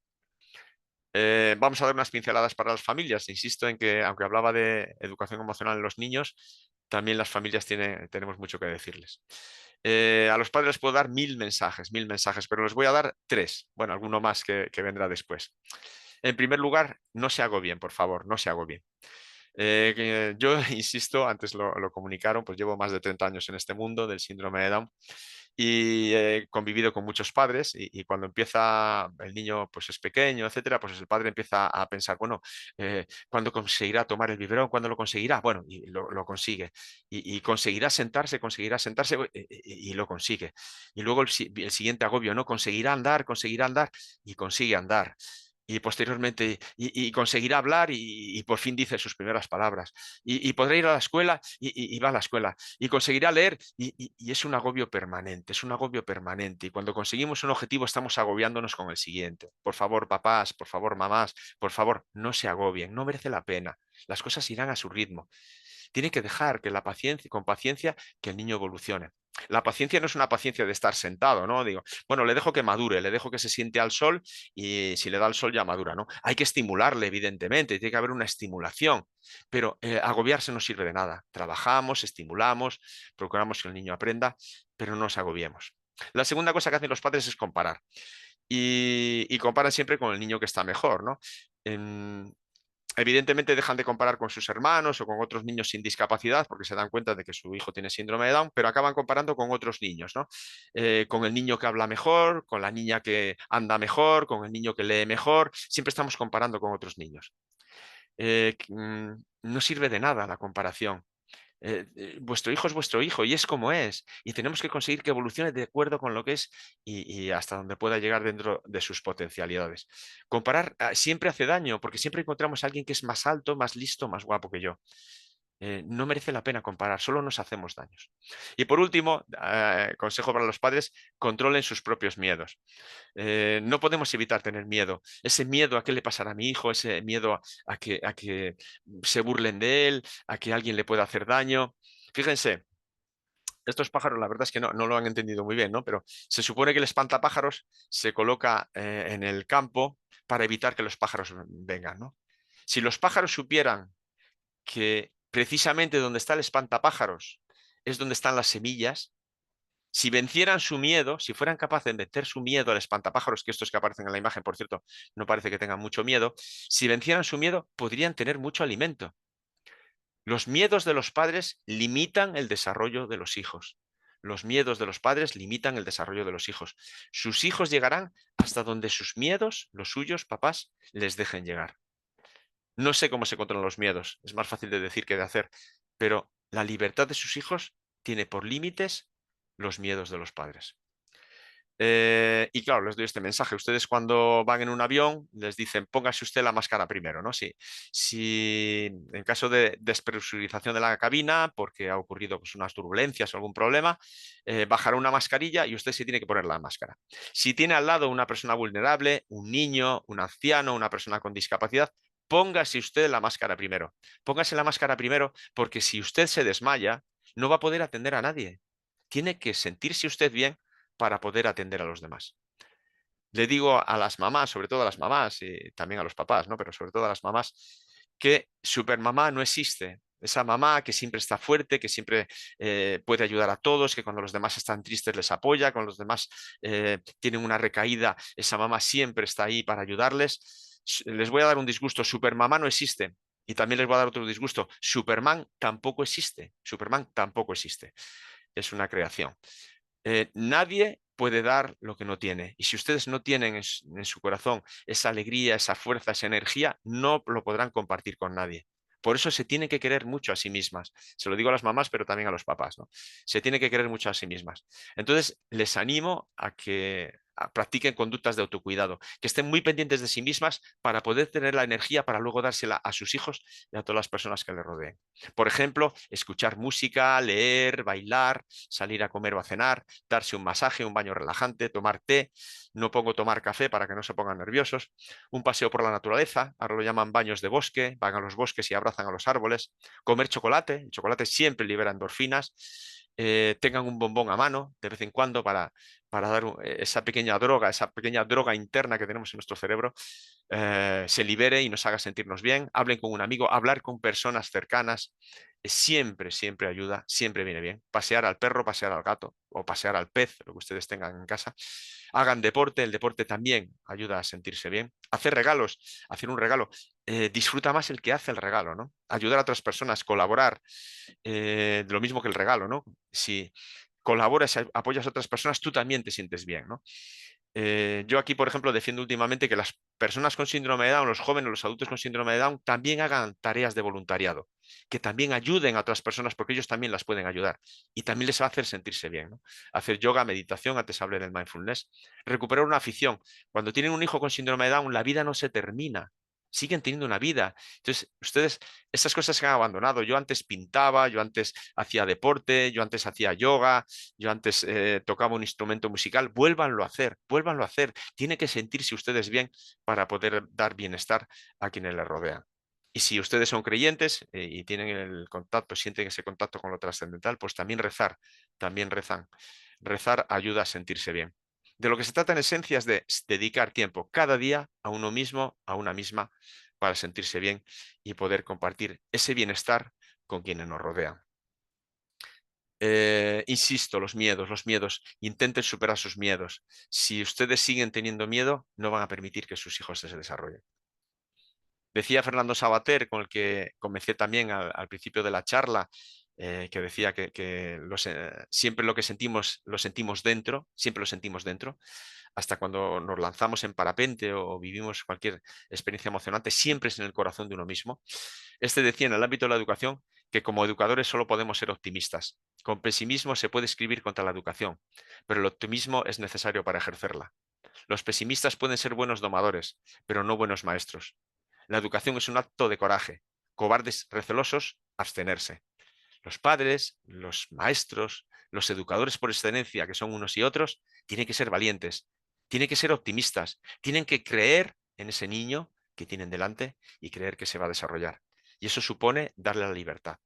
Vamos a dar unas pinceladas para las familias. Insisto en que, aunque hablaba de educación emocional en los niños, también las familias tenemos mucho que decirles. A los padres les puedo dar 1000 mensajes, pero les voy a dar 3. Bueno, alguno más que vendrá después. En primer lugar, no se agobien, por favor, no se agobien. Yo insisto, antes lo comunicaron, pues llevo más de 30 años en este mundo del síndrome de Down y he convivido con muchos padres y cuando empieza el niño pues es pequeño, etcétera, pues el padre empieza a pensar, bueno, ¿cuándo conseguirá tomar el biberón? ¿Cuándo lo conseguirá? Bueno, y lo consigue. Y conseguirá sentarse y lo consigue. Y luego el siguiente agobio, ¿no? Conseguirá andar y consigue andar y posteriormente y conseguirá hablar y por fin dice sus primeras palabras y podrá ir a la escuela y va a la escuela y conseguirá leer y es un agobio permanente, es un agobio permanente y cuando conseguimos un objetivo estamos agobiándonos con el siguiente. Por favor, papás, por favor, mamás, por favor, no se agobien, no merece la pena. Las cosas irán a su ritmo. Tiene que dejar que con paciencia, que el niño evolucione. La paciencia no es una paciencia de estar sentado, ¿no? Digo, bueno, le dejo que madure, le dejo que se siente al sol y si le da el sol ya madura, ¿no? Hay que estimularle, evidentemente, tiene que haber una estimulación, pero agobiarse no sirve de nada. Trabajamos, estimulamos, procuramos que el niño aprenda, pero no nos agobiemos. La segunda cosa que hacen los padres es comparar y comparan siempre con el niño que está mejor, ¿no? Evidentemente dejan de comparar con sus hermanos o con otros niños sin discapacidad porque se dan cuenta de que su hijo tiene síndrome de Down, pero acaban comparando con otros niños, ¿no? Con el niño que habla mejor, con la niña que anda mejor, con el niño que lee mejor. Siempre estamos comparando con otros niños. No sirve de nada la comparación. Vuestro hijo es vuestro hijo y es como es. Y tenemos que conseguir que evolucione de acuerdo con lo que es y hasta donde pueda llegar dentro de sus potencialidades. Comparar siempre hace daño porque siempre encontramos a alguien que es más alto, más listo, más guapo que yo. No merece la pena comparar, solo nos hacemos daños. Y por último, consejo para los padres, controlen sus propios miedos. No podemos evitar tener miedo. Ese miedo a qué le pasará a mi hijo, ese miedo a que se burlen de él, a que alguien le pueda hacer daño. Fíjense, estos pájaros, la verdad es que no lo han entendido muy bien, ¿no? Pero se supone que el espantapájaros se coloca en el campo para evitar que los pájaros vengan, ¿no? Si los pájaros supieran que precisamente donde está el espantapájaros es donde están las semillas, si vencieran su miedo, si fueran capaces de vencer su miedo al espantapájaros, que estos que aparecen en la imagen, por cierto, no parece que tengan mucho miedo, si vencieran su miedo, podrían tener mucho alimento. Los miedos de los padres limitan el desarrollo de los hijos. Los miedos de los padres limitan el desarrollo de los hijos. Sus hijos llegarán hasta donde sus miedos, los suyos, papás, les dejen llegar. No sé cómo se controlan los miedos, es más fácil de decir que de hacer, pero la libertad de sus hijos tiene por límites los miedos de los padres. Y claro, les doy este mensaje. Ustedes cuando van en un avión les dicen póngase usted la máscara primero, ¿no? Si en caso de despresurización de la cabina, porque ha ocurrido pues, unas turbulencias o algún problema, bajará una mascarilla y usted se tiene que poner la máscara. Si tiene al lado una persona vulnerable, un niño, un anciano, una persona con discapacidad, póngase usted la máscara primero. Póngase la máscara primero porque si usted se desmaya, no va a poder atender a nadie. Tiene que sentirse usted bien para poder atender a los demás. Le digo a las mamás, sobre todo a las mamás y también a los papás, ¿no? Pero sobre todo a las mamás, que supermamá no existe. Esa mamá que siempre está fuerte, que siempre puede ayudar a todos, que cuando los demás están tristes les apoya, cuando los demás tienen una recaída, esa mamá siempre está ahí para ayudarles. Les voy a dar un disgusto, supermamá no existe. Y también les voy a dar otro disgusto, Superman tampoco existe. Superman tampoco existe. Es una creación. Nadie puede dar lo que no tiene. Y si ustedes no tienen en su corazón esa alegría, esa fuerza, esa energía, no lo podrán compartir con nadie. Por eso se tiene que querer mucho a sí mismas. Se lo digo a las mamás, pero también a los papás, ¿no? Se tiene que querer mucho a sí mismas. Entonces, les animo a que practiquen conductas de autocuidado, que estén muy pendientes de sí mismas para poder tener la energía para luego dársela a sus hijos y a todas las personas que les rodeen. Por ejemplo, escuchar música, leer, bailar, salir a comer o a cenar, darse un masaje, un baño relajante, tomar té. No pongo tomar café para que no se pongan nerviosos. Un paseo por la naturaleza, ahora lo llaman baños de bosque, van a los bosques y abrazan a los árboles. Comer chocolate, el chocolate siempre libera endorfinas. Tengan un bombón a mano de vez en cuando para dar esa pequeña droga interna que tenemos en nuestro cerebro, se libere y nos haga sentirnos bien. Hablen con un amigo, hablar con personas cercanas, siempre, siempre ayuda, siempre viene bien. Pasear al perro, pasear al gato o pasear al pez, lo que ustedes tengan en casa. Hagan deporte, el deporte también ayuda a sentirse bien. Hacer regalos, hacer un regalo. Disfruta más el que hace el regalo, ¿no? Ayudar a otras personas, colaborar, lo mismo que el regalo, ¿no? Si colaboras, apoyas a otras personas, tú también te sientes bien, ¿no? Yo aquí, por ejemplo, defiendo últimamente que las personas con síndrome de Down, los jóvenes, los adultos con síndrome de Down, también hagan tareas de voluntariado, que también ayuden a otras personas porque ellos también las pueden ayudar y también les va a hacer sentirse bien, ¿no? Hacer yoga, meditación, antes hablé del mindfulness, recuperar una afición. Cuando tienen un hijo con síndrome de Down, la vida no se termina. Siguen teniendo una vida. Entonces, ustedes, esas cosas se han abandonado. Yo antes pintaba, yo antes hacía deporte, yo antes hacía yoga, yo antes tocaba un instrumento musical. Vuélvanlo a hacer, vuélvanlo a hacer. Tiene que sentirse ustedes bien para poder dar bienestar a quienes les rodean. Y si ustedes son creyentes y tienen el contacto, sienten ese contacto con lo trascendental, pues también rezar, también rezan. Rezar ayuda a sentirse bien. De lo que se trata en esencia es de dedicar tiempo cada día a uno mismo, a una misma, para sentirse bien y poder compartir ese bienestar con quienes nos rodean. Insisto, los miedos, intenten superar sus miedos. Si ustedes siguen teniendo miedo, no van a permitir que sus hijos se desarrollen. Decía Fernando Savater, con el que comencé también al principio de la charla, que decía que siempre lo que sentimos lo sentimos dentro, siempre lo sentimos dentro, hasta cuando nos lanzamos en parapente o vivimos cualquier experiencia emocionante, siempre es en el corazón de uno mismo. Este decía en el ámbito de la educación que como educadores solo podemos ser optimistas. Con pesimismo se puede escribir contra la educación, pero el optimismo es necesario para ejercerla. Los pesimistas pueden ser buenos domadores, pero no buenos maestros. La educación es un acto de coraje. Cobardes recelosos abstenerse. Los padres, los maestros, los educadores por excelencia, que son unos y otros, tienen que ser valientes, tienen que ser optimistas, tienen que creer en ese niño que tienen delante y creer que se va a desarrollar. Y eso supone darle la libertad.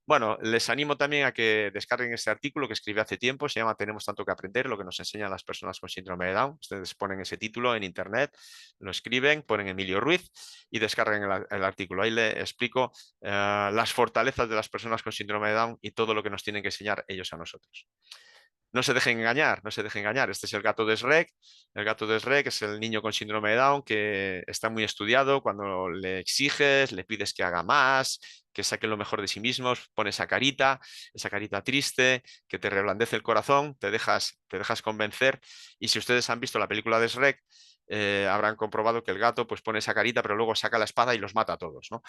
Bueno, les animo también a que descarguen este artículo que escribí hace tiempo, se llama Tenemos tanto que aprender, lo que nos enseñan las personas con síndrome de Down. Ustedes ponen ese título en internet, lo escriben, ponen Emilio Ruiz y descarguen el artículo. Ahí le explico las fortalezas de las personas con síndrome de Down y todo lo que nos tienen que enseñar ellos a nosotros. No se dejen engañar, no se dejen engañar. Este es el gato de Shrek. El gato de Shrek es el niño con síndrome de Down que está muy estudiado. Cuando le exiges, le pides que haga más, que saque lo mejor de sí mismos, pone esa carita triste, que te reblandece el corazón, te dejas convencer. Y si ustedes han visto la película de Shrek, habrán comprobado que el gato pues pone esa carita, pero luego saca la espada y los mata a todos, ¿no?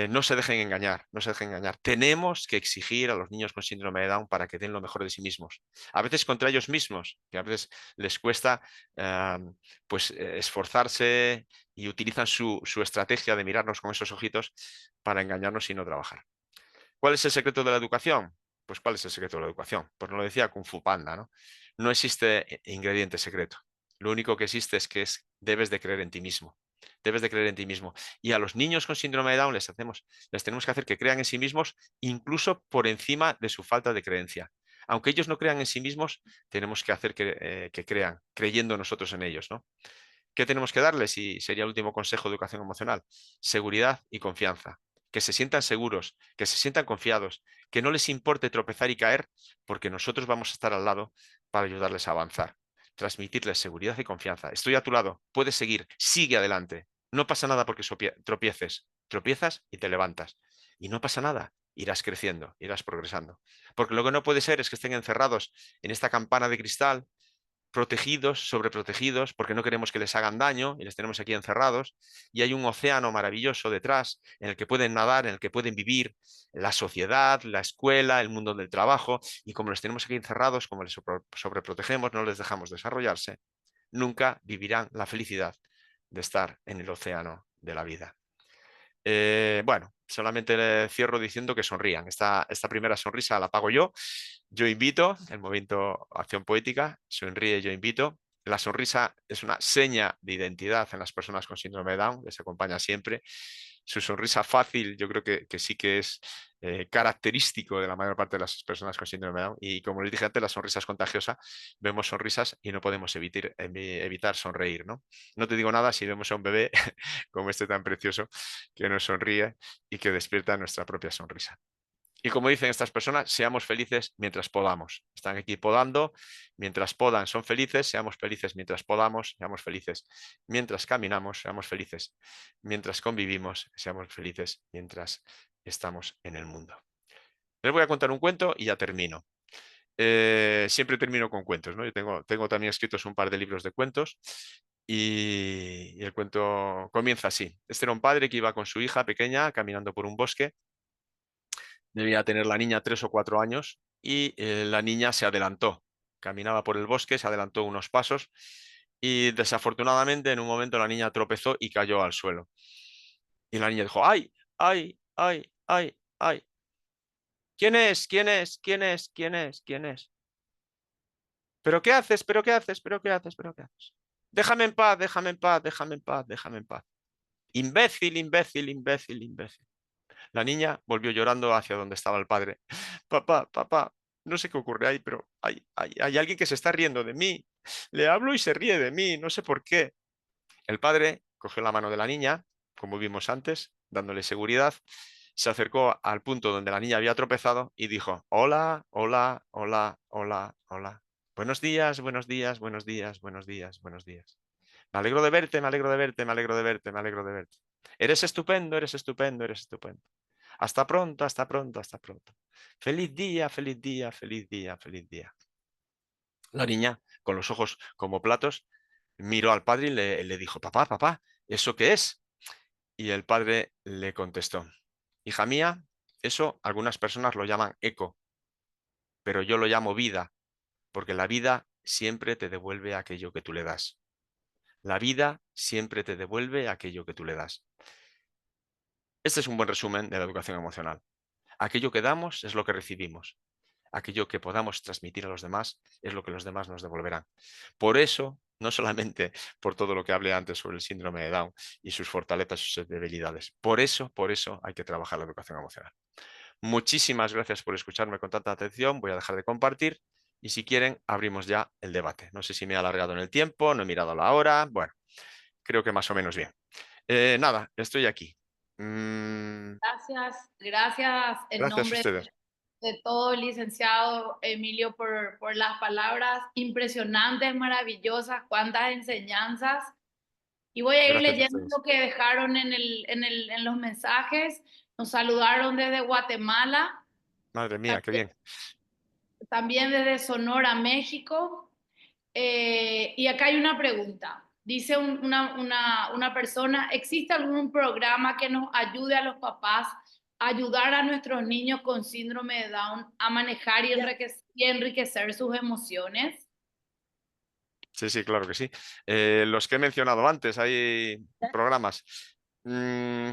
No se dejen engañar, no se dejen engañar. Tenemos que exigir a los niños con síndrome de Down para que den lo mejor de sí mismos. A veces contra ellos mismos, que a veces les cuesta esforzarse y utilizan su estrategia de mirarnos con esos ojitos para engañarnos y no trabajar. ¿Cuál es el secreto de la educación? Pues ¿cuál es el secreto de la educación? Pues nos lo decía Kung Fu Panda, ¿no? No existe ingrediente secreto. Lo único que existe es que debes de creer en ti mismo. Debes de creer en ti mismo. Y a los niños con síndrome de Down les tenemos que hacer que crean en sí mismos incluso por encima de su falta de creencia. Aunque ellos no crean en sí mismos, tenemos que hacer que crean, creyendo nosotros en ellos, ¿no? ¿Qué tenemos que darles? Y sería el último consejo de educación emocional. Seguridad y confianza. Que se sientan seguros, que se sientan confiados, que no les importe tropezar y caer, porque nosotros vamos a estar al lado para ayudarles a avanzar. Transmitirles seguridad y confianza. Estoy a tu lado, puedes seguir, sigue adelante. No pasa nada porque tropieces. Tropiezas y te levantas. Y no pasa nada, irás creciendo, irás progresando. Porque lo que no puede ser es que estén encerrados en esta campana de cristal, protegidos, sobreprotegidos, porque no queremos que les hagan daño y les tenemos aquí encerrados. Y hay un océano maravilloso detrás en el que pueden nadar, en el que pueden vivir la sociedad, la escuela, el mundo del trabajo. Y como los tenemos aquí encerrados, como les sobreprotegemos, no les dejamos desarrollarse, nunca vivirán la felicidad de estar en el océano de la vida. Bueno, solamente le cierro diciendo que sonrían. Esta primera sonrisa la pago yo. Yo invito, el momento acción poética, sonríe, yo invito. La sonrisa es una seña de identidad en las personas con síndrome de Down, les acompaña siempre. Su sonrisa fácil, yo creo que sí que es característico de la mayor parte de las personas con síndrome de Down. Y como les dije antes, la sonrisa es contagiosa. Vemos sonrisas y no podemos evitar sonreír, ¿no? No te digo nada si vemos a un bebé como este tan precioso que nos sonríe y que despierta nuestra propia sonrisa. Y como dicen estas personas, seamos felices mientras podamos. Están aquí podando, mientras podan son felices, seamos felices mientras podamos, seamos felices mientras caminamos, seamos felices mientras convivimos, seamos felices mientras estamos en el mundo. Les voy a contar un cuento y ya termino. Siempre termino con cuentos, ¿no? Yo tengo también escritos un par de libros de cuentos y el cuento comienza así. Este era un padre que iba con su hija pequeña caminando por un bosque. Debía tener la niña 3 o 4 años y la niña se adelantó. Caminaba por el bosque, se adelantó unos pasos y desafortunadamente en un momento la niña tropezó y cayó al suelo. Y la niña dijo, ¡ay, ay, ay, ay, ay! ¿Quién es? ¿Quién es? ¿Quién es? ¿Quién es? ¿Quién es? ¿Pero qué haces? ¿Pero qué haces? ¿Pero qué haces? ¿Pero qué haces? Déjame en paz, déjame en paz, déjame en paz, déjame en paz. Imbécil, imbécil, imbécil, imbécil. La niña volvió llorando hacia donde estaba el padre. Papá, papá, no sé qué ocurre ahí, pero hay alguien que se está riendo de mí. Le hablo y se ríe de mí, no sé por qué. El padre cogió la mano de la niña, como vimos antes, dándole seguridad. Se acercó al punto donde la niña había tropezado y dijo, hola, hola, hola, hola, hola. Buenos días, buenos días, buenos días, buenos días, buenos días. Me alegro de verte, me alegro de verte, me alegro de verte, me alegro de verte. Eres estupendo, eres estupendo, eres estupendo. Hasta pronto, hasta pronto, hasta pronto. Feliz día, feliz día, feliz día, feliz día. La niña, con los ojos como platos, miró al padre y le dijo, papá, papá, ¿eso qué es? Y el padre le contestó, hija mía, eso algunas personas lo llaman eco, pero yo lo llamo vida, porque la vida siempre te devuelve aquello que tú le das. La vida siempre te devuelve aquello que tú le das. Este es un buen resumen de la educación emocional. Aquello que damos es lo que recibimos. Aquello que podamos transmitir a los demás es lo que los demás nos devolverán. Por eso, no solamente por todo lo que hablé antes sobre el síndrome de Down y sus fortalezas y sus debilidades, por eso hay que trabajar la educación emocional. Muchísimas gracias por escucharme con tanta atención. Voy a dejar de compartir y si quieren abrimos ya el debate. No sé si me he alargado en el tiempo, no he mirado la hora. Bueno, creo que más o menos bien. Nada, estoy aquí. Gracias en Gracias a nombre ustedes. de todo, licenciado Emilio, por las palabras impresionantes, maravillosas, cuántas enseñanzas. Y voy a ir Gracias a leyendo ustedes. lo que dejaron en los mensajes. Nos saludaron desde Guatemala, Madre mía, qué también, bien. también desde Sonora, México. Y acá hay una pregunta. Dice una persona, ¿existe algún programa que nos ayude a los papás a ayudar a nuestros niños con síndrome de Down a manejar y enriquecer sus emociones? Sí, sí, claro que sí. Los que he mencionado antes, hay programas. Mm,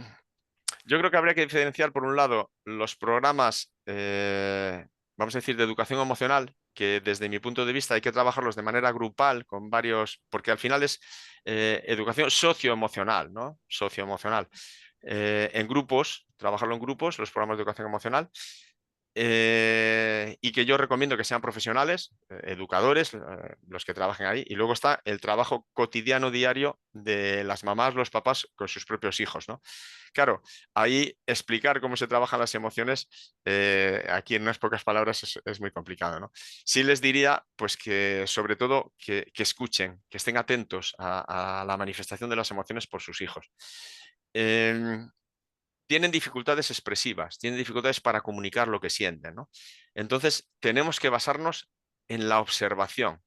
yo creo que habría que diferenciar, por un lado, los programas, vamos a decir, de educación emocional, que desde mi punto de vista hay que trabajarlos de manera grupal con varios, porque al final es educación socioemocional, ¿no? Socioemocional. En grupos, trabajarlo en grupos, los programas de educación emocional. Y que yo recomiendo que sean profesionales, educadores, los que trabajen ahí. Y luego está el trabajo cotidiano diario de las mamás, los papás con sus propios hijos, ¿no? Claro, ahí explicar cómo se trabajan las emociones, aquí en unas pocas palabras es muy complicado, ¿no? Sí les diría, pues que sobre todo que escuchen, que estén atentos a la manifestación de las emociones por sus hijos. Tienen dificultades expresivas, tienen dificultades para comunicar lo que sienten, ¿no? Entonces, tenemos que basarnos en la observación,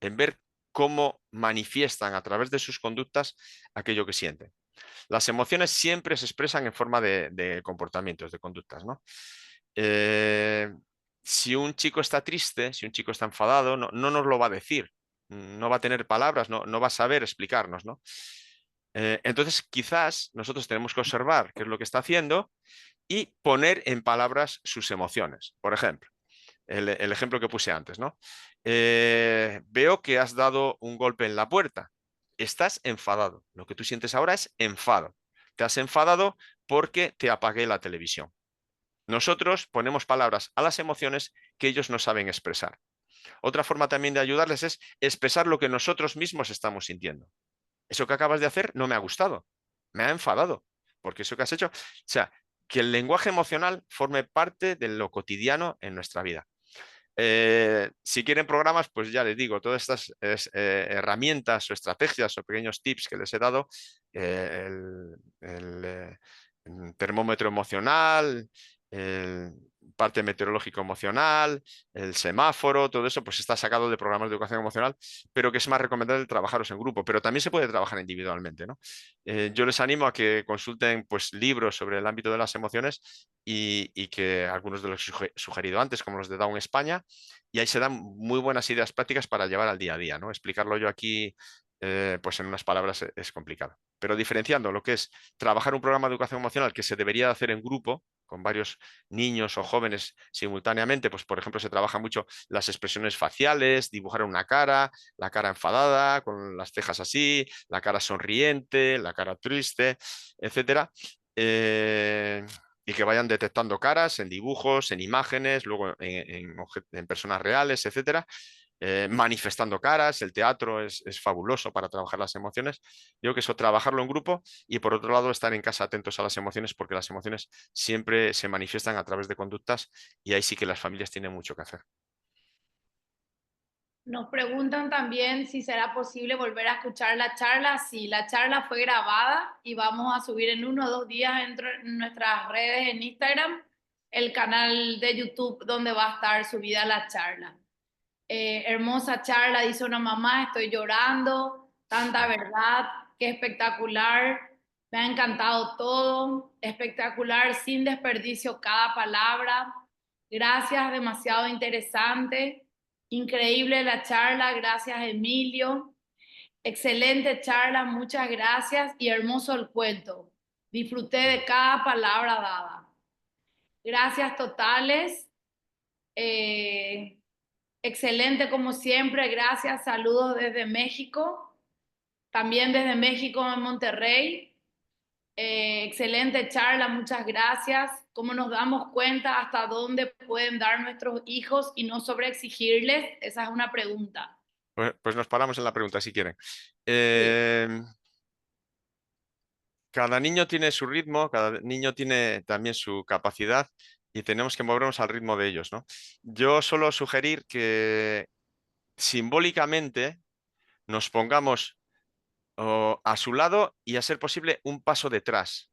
en ver cómo manifiestan a través de sus conductas aquello que sienten. Las emociones siempre se expresan en forma de comportamientos, de conductas, ¿no? Eh, si un chico está triste, si un chico está enfadado, no nos lo va a decir, no va a tener palabras, no va a saber explicarnos, ¿no? Entonces, quizás nosotros tenemos que observar qué es lo que está haciendo y poner en palabras sus emociones. Por ejemplo, el ejemplo que puse antes, ¿no? Veo que has dado un golpe en la puerta. Estás enfadado. Lo que tú sientes ahora es enfado. Te has enfadado porque te apagué la televisión. Nosotros ponemos palabras a las emociones que ellos no saben expresar. Otra forma también de ayudarles es expresar lo que nosotros mismos estamos sintiendo. Eso que acabas de hacer no me ha gustado, me ha enfadado, porque eso que has hecho, o sea, que el lenguaje emocional forme parte de lo cotidiano en nuestra vida. Si quieren programas, pues ya les digo, todas estas herramientas o estrategias o pequeños tips que les he dado, el termómetro emocional, el parte meteorológico emocional, el semáforo, todo eso, pues está sacado de programas de educación emocional, pero que es más recomendable trabajaros en grupo, pero también se puede trabajar individualmente, ¿no? Yo les animo a que consulten pues, libros sobre el ámbito de las emociones y que algunos de los que he sugerido antes, como los de Down España, y ahí se dan muy buenas ideas prácticas para llevar al día a día, ¿no? Explicarlo yo aquí, pues en unas palabras es complicado. Pero diferenciando lo que es trabajar un programa de educación emocional que se debería hacer en grupo, con varios niños o jóvenes simultáneamente, pues por ejemplo se trabaja mucho las expresiones faciales, dibujar una cara, la cara enfadada, con las cejas así, la cara sonriente, la cara triste, etcétera. Y que vayan detectando caras en dibujos, en imágenes, luego en personas reales, etcétera, manifestando caras. El teatro es fabuloso para trabajar las emociones. Digo que eso, trabajarlo en grupo y por otro lado estar en casa atentos a las emociones porque las emociones siempre se manifiestan a través de conductas y ahí sí que las familias tienen mucho que hacer. Nos preguntan también si será posible volver a escuchar la charla. Sí, la charla fue grabada y vamos a subir en 1 o 2 días en nuestras redes en Instagram el canal de YouTube donde va a estar subida la charla. Hermosa charla, dice una mamá, estoy llorando, tanta verdad, qué espectacular, me ha encantado todo, espectacular, sin desperdicio cada palabra. Gracias, demasiado interesante. Increíble la charla, gracias Emilio. Excelente charla, muchas gracias y hermoso el cuento. Disfruté de cada palabra dada. Gracias totales. Excelente como siempre. Gracias. Saludos desde México. También desde México en Monterrey. Excelente charla, muchas gracias. ¿Cómo nos damos cuenta hasta dónde pueden dar nuestros hijos y no sobreexigirles? Esa es una pregunta. Pues nos paramos en la pregunta si quieren. Sí. Cada niño tiene su ritmo, cada niño tiene también su capacidad y tenemos que movernos al ritmo de ellos, ¿no? Yo suelo sugerir que simbólicamente nos pongamos a su lado y, a ser posible, un paso detrás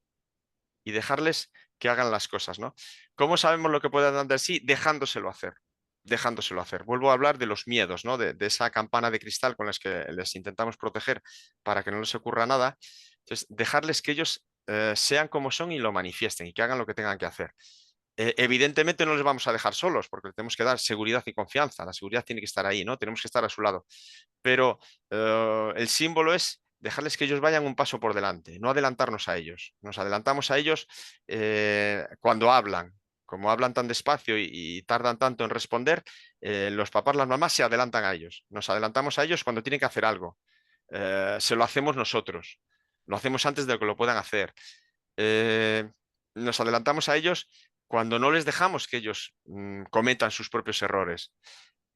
y dejarles que hagan las cosas, ¿no? ¿Cómo sabemos lo que pueden dar de sí? Dejándoselo hacer. Dejándoselo hacer. Vuelvo a hablar de los miedos, ¿no? De esa campana de cristal con las que les intentamos proteger para que no les ocurra nada. Entonces, dejarles que ellos sean como son y lo manifiesten y que hagan lo que tengan que hacer. Evidentemente no les vamos a dejar solos porque les tenemos que dar seguridad y confianza. La seguridad tiene que estar ahí, ¿no? Tenemos que estar a su lado. Pero el símbolo es dejarles que ellos vayan un paso por delante, no adelantarnos a ellos. Nos adelantamos a ellos cuando hablan. Como hablan tan despacio y tardan tanto en responder, los papás, las mamás se adelantan a ellos. Nos adelantamos a ellos cuando tienen que hacer algo. Se lo hacemos nosotros. Lo hacemos antes de que lo puedan hacer. Nos adelantamos a ellos cuando no les dejamos que ellos cometan sus propios errores.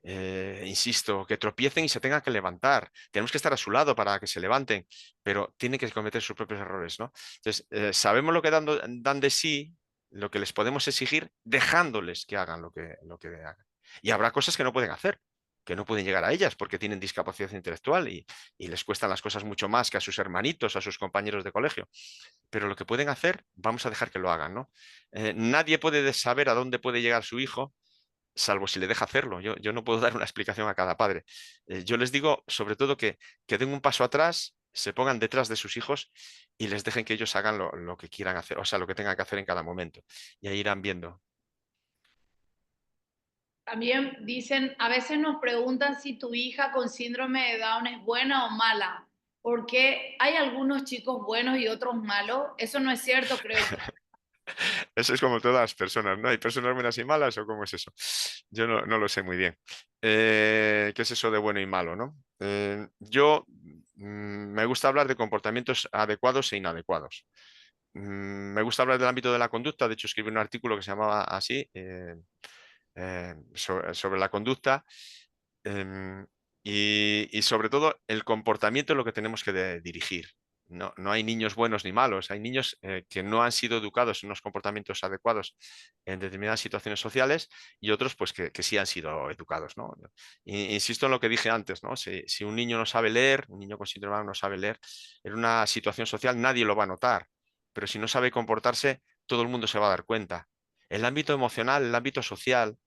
Insisto, que tropiecen y se tengan que levantar. Tenemos que estar a su lado para que se levanten, pero tienen que cometer sus propios errores, ¿no? Entonces, sabemos lo que dan de sí, lo que les podemos exigir, dejándoles que hagan lo que hagan. Y habrá cosas que no pueden hacer, que no pueden llegar a ellas porque tienen discapacidad intelectual y les cuestan las cosas mucho más que a sus hermanitos, a sus compañeros de colegio. Pero lo que pueden hacer, vamos a dejar que lo hagan, ¿no? Nadie puede saber a dónde puede llegar su hijo salvo si le deja hacerlo. Yo no puedo dar una explicación a cada padre. Yo les digo, sobre todo, que den un paso atrás, se pongan detrás de sus hijos y les dejen que ellos hagan lo que quieran hacer, o sea, lo que tengan que hacer en cada momento. Y ahí irán viendo. También dicen, a veces nos preguntan si tu hija con síndrome de Down es buena o mala, porque hay algunos chicos buenos y otros malos. Eso no es cierto, creo. Eso es como todas las personas, ¿no? ¿Hay personas buenas y malas o cómo es eso? Yo no lo sé muy bien. ¿Qué es eso de bueno y malo, no? Yo me gusta hablar de comportamientos adecuados e inadecuados. Me gusta hablar del ámbito de la conducta. De hecho, escribí un artículo que se llamaba así, sobre la conducta. Y sobre todo el comportamiento es lo que tenemos que dirigir. No hay niños buenos ni malos, hay niños que no han sido educados en unos comportamientos adecuados en determinadas situaciones sociales y otros pues que sí han sido educados, ¿no? Insisto en lo que dije antes, ¿no? Si un niño no sabe leer, un niño con síndrome de Down no sabe leer, en una situación social nadie lo va a notar, pero si no sabe comportarse, todo el mundo se va a dar cuenta. El ámbito emocional, el ámbito social,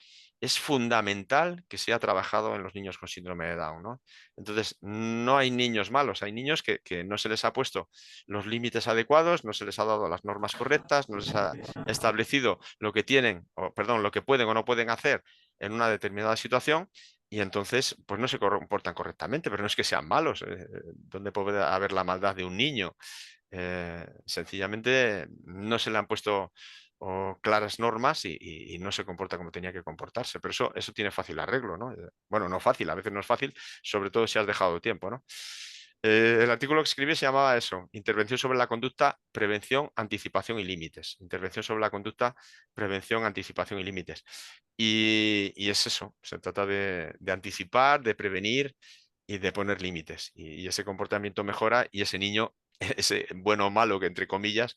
es fundamental que sea trabajado en los niños con síndrome de Down, ¿no? Entonces, no hay niños malos, hay niños que no se les ha puesto los límites adecuados, no se les ha dado las normas correctas, no les ha establecido lo que tienen, o perdón, lo que pueden o no pueden hacer en una determinada situación. Y entonces, pues no se comportan correctamente, pero no es que sean malos. ¿Dónde puede haber la maldad de un niño? Sencillamente no se le han puesto claras normas y no se comporta como tenía que comportarse. Pero eso tiene fácil arreglo, ¿no? Bueno, no fácil, a veces no es fácil, sobre todo si has dejado tiempo, ¿no? El artículo que escribí se llamaba eso, Intervención sobre la conducta, prevención, anticipación y límites. Intervención sobre la conducta, prevención, anticipación y límites. Y es eso, se trata de anticipar, de prevenir y de poner límites. Y ese comportamiento mejora y ese niño, ese bueno o malo que entre comillas,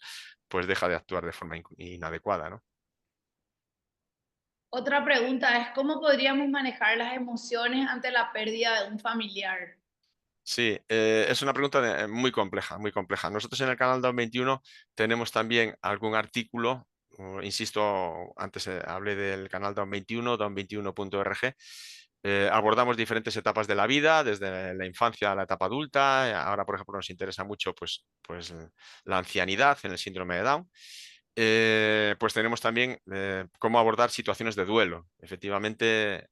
pues deja de actuar de forma inadecuada, ¿no? Otra pregunta es, ¿cómo podríamos manejar las emociones ante la pérdida de un familiar? Sí, es una pregunta muy compleja, muy compleja. Nosotros en el canal Down 21 tenemos también algún artículo, insisto, antes hablé del canal Down 21, down21.org. Abordamos diferentes etapas de la vida, desde la infancia a la etapa adulta. Ahora, por ejemplo, nos interesa mucho pues, la ancianidad en el síndrome de Down. Pues tenemos también cómo abordar situaciones de duelo. Efectivamente,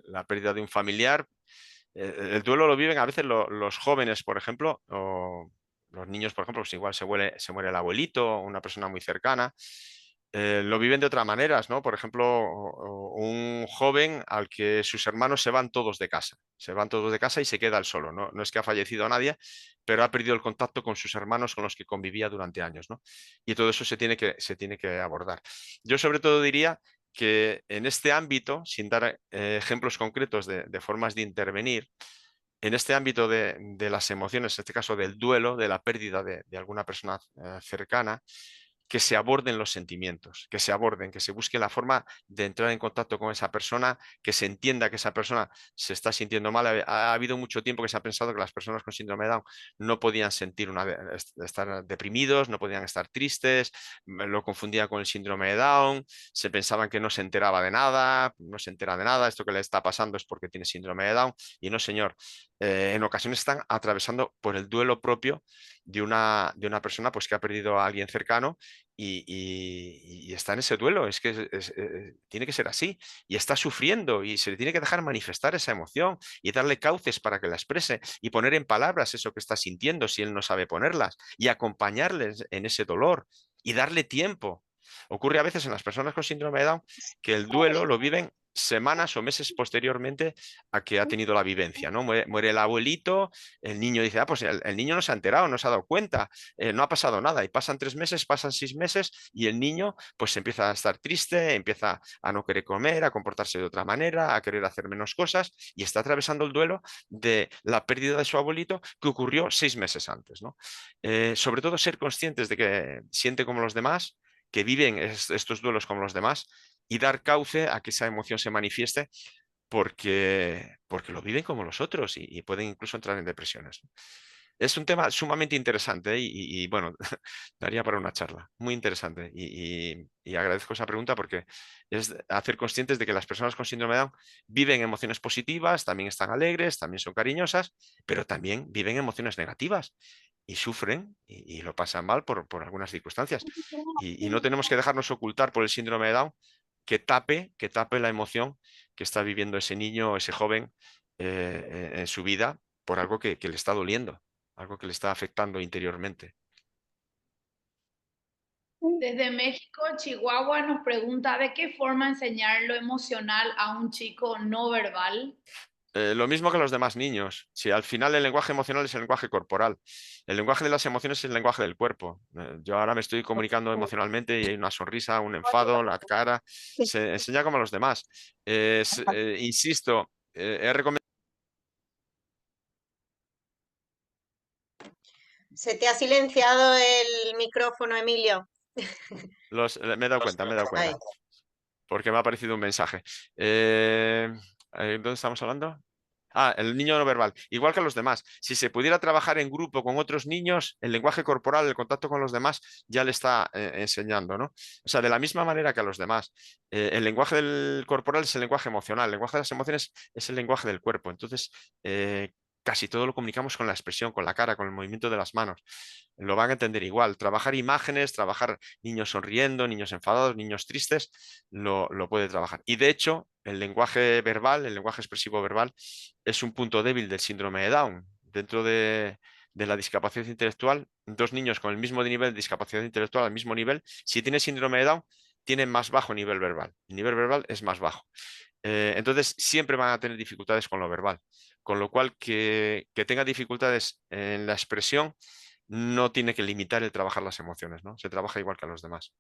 la pérdida de un familiar, el duelo lo viven a veces los jóvenes, por ejemplo, Los niños, por ejemplo, pues igual se muere el abuelito, una persona muy cercana. Lo viven de otras maneras, ¿no? Por ejemplo, un joven al que sus hermanos se van todos de casa. Se van todos de casa y se queda él solo, ¿no? No es que ha fallecido nadie, pero ha perdido el contacto con sus hermanos con los que convivía durante años, ¿no? Y todo eso se tiene que abordar. Yo sobre todo diría que en este ámbito, sin dar ejemplos concretos de formas de intervenir, en este ámbito de las emociones, en este caso del duelo, de la pérdida de alguna persona cercana, que se aborden los sentimientos, que se aborden, que se busque la forma de entrar en contacto con esa persona, que se entienda que esa persona se está sintiendo mal. Ha habido mucho tiempo que se ha pensado que las personas con síndrome de Down no podían estar deprimidos, no podían estar tristes, lo confundían con el síndrome de Down, se pensaban que no se enteraba de nada, no se entera de nada, esto que le está pasando es porque tiene síndrome de Down, y no, señor. En ocasiones están atravesando por el duelo propio de una persona pues, que ha perdido a alguien cercano y está en ese duelo. Es que tiene que ser así. Y está sufriendo y se le tiene que dejar manifestar esa emoción y darle cauces para que la exprese y poner en palabras eso que está sintiendo si él no sabe ponerlas y acompañarles en ese dolor y darle tiempo. Ocurre a veces en las personas con síndrome de Down que el duelo lo viven semanas o meses posteriormente a que ha tenido la vivencia, ¿no? Muere el abuelito, el niño dice, pues el niño no se ha enterado, no se ha dado cuenta, no ha pasado nada, y pasan 3 meses, pasan 6 meses, y el niño pues empieza a estar triste, empieza a no querer comer, a comportarse de otra manera, a querer hacer menos cosas, y está atravesando el duelo de la pérdida de su abuelito que ocurrió 6 meses antes, ¿no? Sobre todo ser conscientes de que siente como los demás, que viven estos duelos como los demás, y dar cauce a que esa emoción se manifieste porque lo viven como los otros y pueden incluso entrar en depresiones. Es un tema sumamente interesante bueno, daría para una charla, muy interesante. Y agradezco esa pregunta porque es hacer conscientes de que las personas con síndrome de Down viven emociones positivas, también están alegres, también son cariñosas, pero también viven emociones negativas y sufren y lo pasan mal por algunas circunstancias. Y no tenemos que dejarnos ocultar por el síndrome de Down que tape la emoción que está viviendo ese niño o ese joven en su vida por algo que le está doliendo, algo que le está afectando interiormente. Desde México, Chihuahua nos pregunta de qué forma enseñar lo emocional a un chico no verbal. Lo mismo que los demás niños. Si al final el lenguaje emocional es el lenguaje corporal, el lenguaje de las emociones es el lenguaje del cuerpo. Yo ahora me estoy comunicando emocionalmente y hay una sonrisa, un enfado, la cara. Se enseña como a los demás. Insisto, he recomendado. Se te ha silenciado el micrófono, Emilio. Me he dado cuenta, Ahí. porque me ha aparecido un mensaje. ¿Dónde estamos hablando? El niño no verbal. Igual que los demás. Si se pudiera trabajar en grupo con otros niños, el lenguaje corporal, el contacto con los demás, ya le está enseñando, ¿no? O sea, de la misma manera que a los demás. El lenguaje del corporal es el lenguaje emocional, el lenguaje de las emociones es el lenguaje del cuerpo. Entonces, casi todo lo comunicamos con la expresión, con la cara, con el movimiento de las manos. Lo van a entender igual. Trabajar imágenes, trabajar niños sonriendo, niños enfadados, niños tristes, lo puede trabajar. Y de hecho, el lenguaje verbal, el lenguaje expresivo verbal, es un punto débil del síndrome de Down. Dentro de la discapacidad intelectual, dos niños con el mismo nivel de discapacidad intelectual, al mismo nivel, si tiene síndrome de Down, tienen más bajo nivel verbal. El nivel verbal es más bajo. Entonces, siempre van a tener dificultades con lo verbal. Con lo cual, que tenga dificultades en la expresión no tiene que limitar el trabajar las emociones, ¿no? Se trabaja igual que a los demás.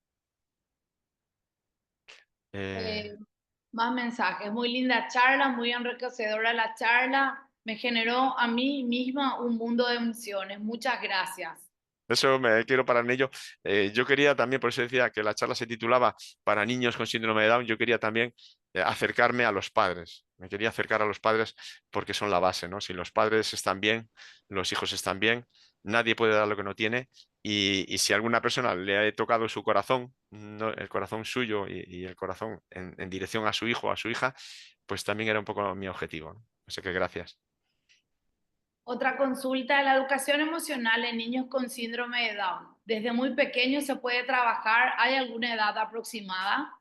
Más mensajes. Muy linda charla, muy enriquecedora la charla. Me generó a mí misma un mundo de emociones. Muchas gracias. Eso me quiero parar en ello. Yo quería también, por eso decía que la charla se titulaba para niños con síndrome de Down, yo quería también acercarme a los padres. Me quería acercar a los padres porque son la base, ¿no? Si los padres están bien, los hijos están bien, nadie puede dar lo que no tiene. Y si a alguna persona le ha tocado su corazón, el corazón suyo y el corazón en dirección a su hijo o a su hija, pues también era un poco mi objetivo, ¿no? Así que gracias. Otra consulta, la educación emocional en niños con síndrome de Down. ¿Desde muy pequeño se puede trabajar? ¿Hay alguna edad aproximada?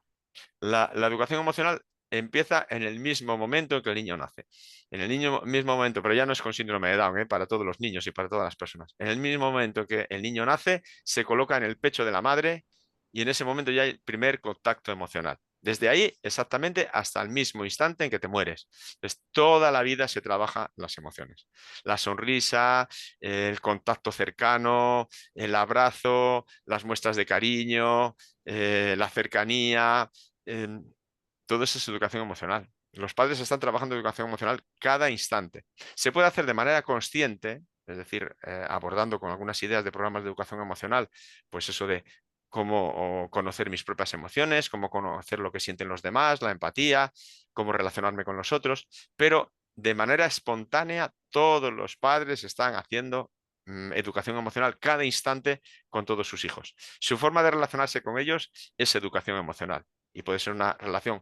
La educación emocional empieza en el mismo momento en que el niño nace. En el mismo momento, pero ya no es con síndrome de Down, para todos los niños y para todas las personas. En el mismo momento que el niño nace, se coloca en el pecho de la madre y en ese momento ya hay el primer contacto emocional. Desde ahí exactamente hasta el mismo instante en que te mueres. Entonces, toda la vida se trabaja las emociones. La sonrisa, el contacto cercano, el abrazo, las muestras de cariño, la cercanía. Todo eso es educación emocional. Los padres están trabajando educación emocional cada instante. Se puede hacer de manera consciente, es decir, abordando con algunas ideas de programas de educación emocional, pues eso de cómo conocer mis propias emociones, cómo conocer lo que sienten los demás, la empatía, cómo relacionarme con los otros, pero de manera espontánea todos los padres están haciendo educación emocional cada instante con todos sus hijos. Su forma de relacionarse con ellos es educación emocional y puede ser una relación